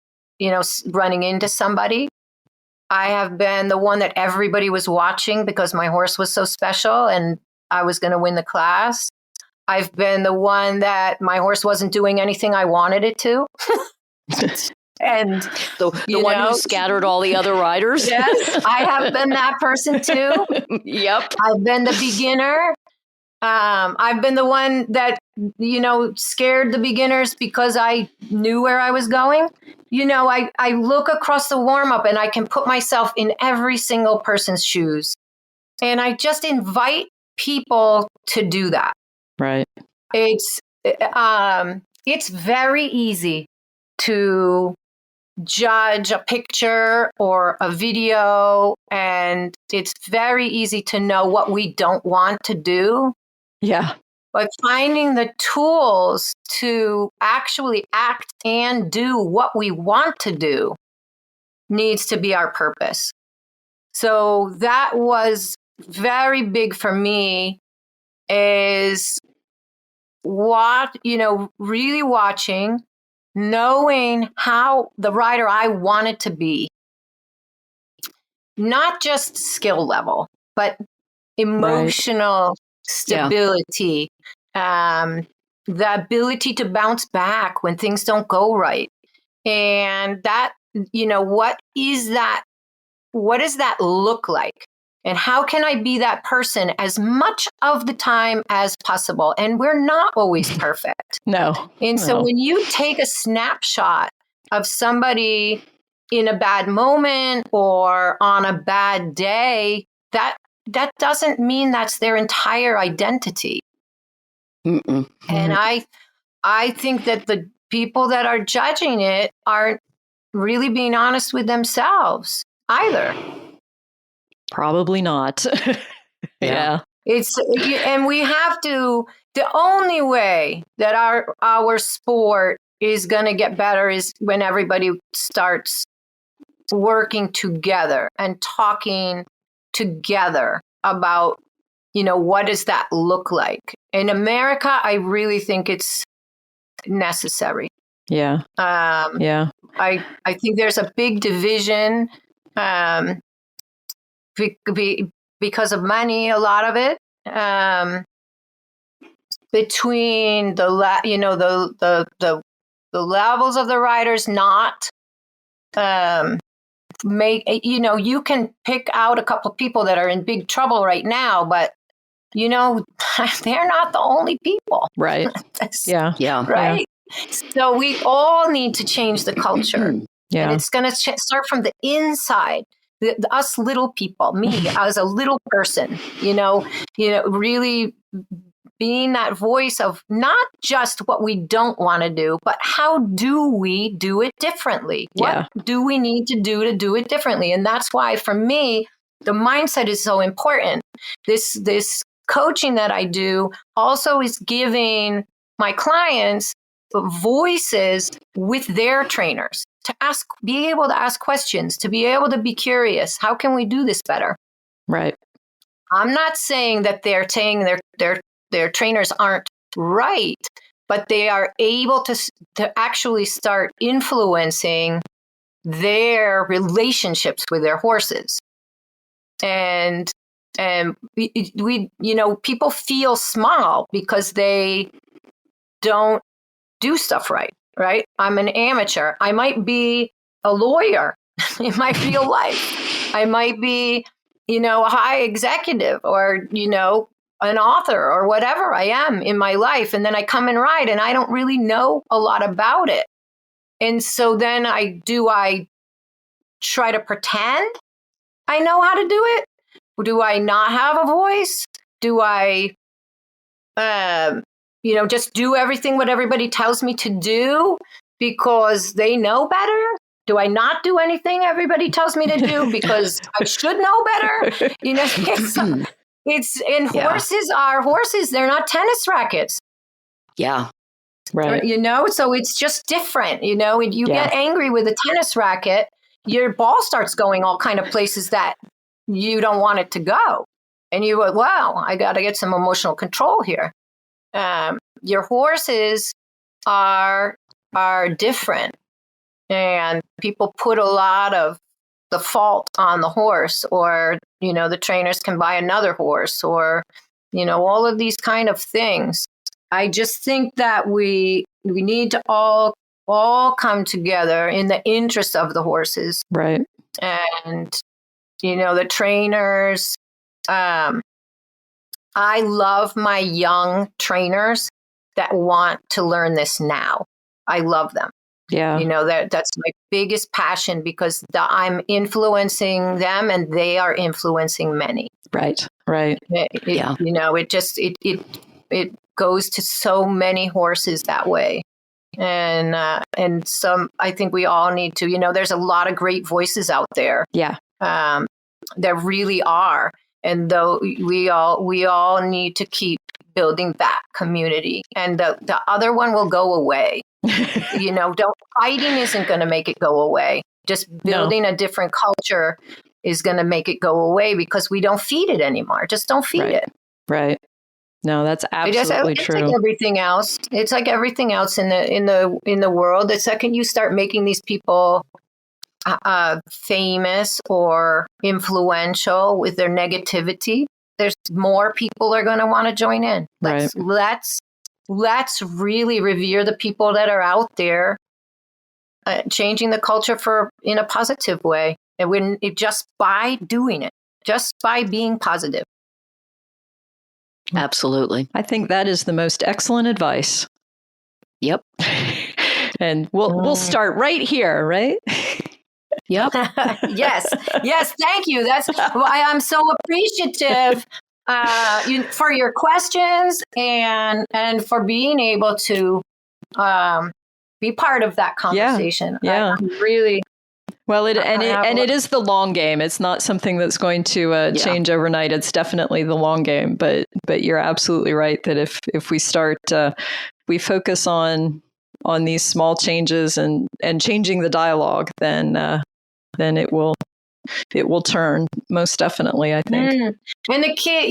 running into somebody. I have been the one that everybody was watching because my horse was so special and I was going to win the class. I've been the one that my horse wasn't doing anything I wanted it to. And the one who scattered all the other riders. Yes, I have been that person too. Yep. I've been the beginner. I've been the one that, scared the beginners because I knew where I was going. I look across the warm up and I can put myself in every single person's shoes. And I just invite people to do that. Right. It's very easy to judge a picture or a video, and it's very easy to know what we don't want to do. Yeah. But finding the tools to actually act and do what we want to do needs to be our purpose. So that was very big for me, is really watching, knowing how the rider I wanted to be, not just skill level, but emotional stability, the ability to bounce back when things don't go right. And that, what does that look like? And how can I be that person as much of the time as possible? And we're not always perfect. No. And so when you take a snapshot of somebody in a bad moment or on a bad day, that doesn't mean that's their entire identity. Mm-mm. And I think that the people that are judging it aren't really being honest with themselves either. Probably not. Yeah. And we have to, the only way that our sport is going to get better is when everybody starts working together and talking together about, what does that look like? In America, I really think it's necessary. Yeah. I think there's a big division, because of money, a lot of it, between the levels of the riders. Not you can pick out a couple of people that are in big trouble right now, but they're not the only people. Right. Yeah. Right. Yeah. So we all need to change the culture. Yeah. And it's going to start from the inside. Us little people, me as a little person, really being that voice of not just what we don't want to do, but how do we do it differently? What do we need to do it differently? And that's why, for me, the mindset is so important. This coaching that I do also is giving my clients voices with their trainers to be able to ask questions, to be able to be curious. How can we do this better? Right. I'm not saying that they're saying their trainers aren't right, but they are able to actually start influencing their relationships with their horses. And we people feel small because they don't do stuff right, right? I'm an amateur. I might be a lawyer in my real life. I might be, a high executive or, an author or whatever I am in my life. And then I come and ride and I don't really know a lot about it. And so then I try to pretend I know how to do it? Do I not have a voice? Do I, just do everything what everybody tells me to do because they know better? Do I not do anything everybody tells me to do because I should know better? Horses, they're not tennis rackets. Yeah. Right. So it's just different. When you get angry with a tennis racket, your ball starts going all kind of places that you don't want it to go. And you go, wow, I got to get some emotional control here. Your horses are different. And people put a lot of the fault on the horse, or, the trainers can buy another horse, or, all of these kind of things. I just think that we need to all come together in the interest of the horses. Right. And, the trainers. I love my young trainers that want to learn this now. I love them. Yeah. That's my biggest passion because I'm influencing them and they are influencing many. Right. Right. It goes to so many horses that way. And some, I think we all need to, there's a lot of great voices out there. Yeah. There really are. And though we all need to keep building that community, and the other one will go away. Fighting isn't going to make it go away. Just building a different culture is going to make it go away because we don't feed it anymore. Just don't feed it. Right. No, that's absolutely true. It's like everything else. It's like everything else in the world. The second you start making these people famous or influential with their negativity, there's more people are going to want to join in. Let's really revere the people that are out there, changing the culture in a positive way. And just by doing it, just by being positive. Absolutely. I think that is the most excellent advice. Yep. And we'll start right here, right? Yep. Yes. Thank you. That's why I'm so appreciative for your questions and for being able to be part of that conversation. Yeah. I'm really. Well, it is the long game. It's not something that's going to change overnight. It's definitely the long game. But you're absolutely right that if we start, we focus on these small changes and changing the dialogue, then it will turn, most definitely, I think. And the kid,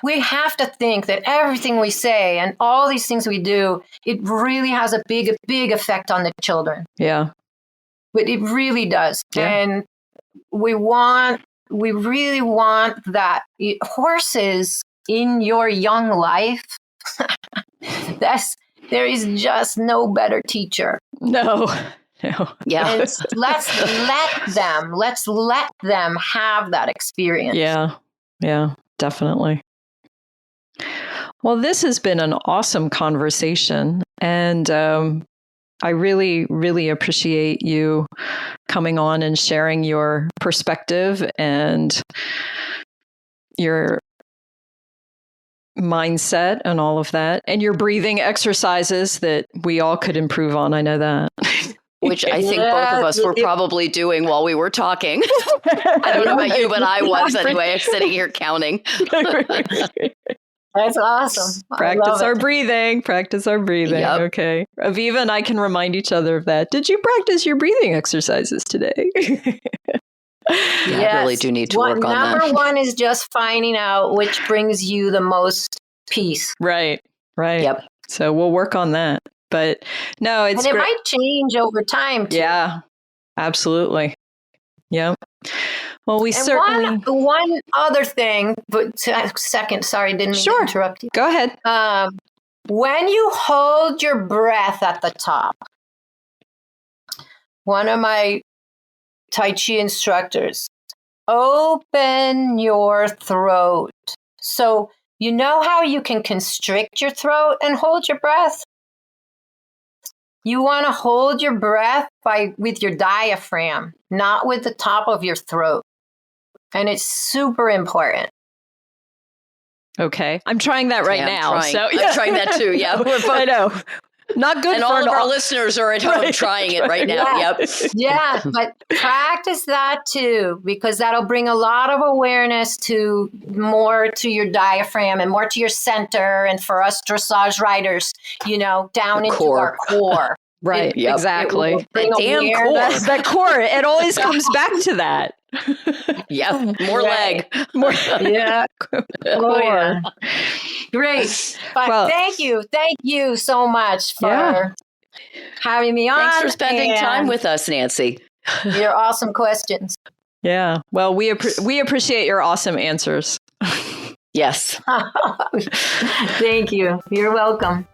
we have to think that everything we say and all these things we do, it really has a big effect on the children. Yeah. But it really does. Yeah. And we really want that horses in your young life. There is just no better teacher. No. Yeah. And let's let them have that experience. Yeah, definitely. Well, this has been an awesome conversation, and I really, really appreciate you coming on and sharing your perspective and your mindset and all of that, and your breathing exercises that we all could improve on. I know that. Which I think both of us were probably doing while we were talking. I don't know about you, but I was anyway. I'm sitting here counting. That's awesome. Practice our breathing. Yep. Okay. Aviva and I can remind each other of that. Did you practice your breathing exercises today? I really do need to work on that. Number one is just finding out which brings you the most peace. Right. Yep. So we'll work on that. But no, it's and it might change over time too. Yeah, absolutely. Yeah. Well, we certainly. One other thing, but second, sorry, didn't mean to interrupt you. Go ahead. when you hold your breath at the top, one of my Tai Chi instructors, open your throat. So you know how you can constrict your throat and hold your breath? You want to hold your breath with your diaphragm, not with the top of your throat. And it's super important. Okay. I'm trying that right now. I'm trying that too. Yeah. I know. Not good and for all of our listeners are at home trying it right now. Yeah. Yep. Yeah, but practice that too, because that'll bring a lot of awareness to more to your diaphragm and more to your center. And for us dressage riders, down into our core. Right. Exactly. That damn core. That core. It always comes back to that. Yeah. More leg. More. Yeah. Oh, yeah. Great. But thank you so much for having me on. Thanks for spending time with us, Nancy. Your awesome questions. Yeah. Well, we appreciate your awesome answers. Yes. Thank you. You're welcome.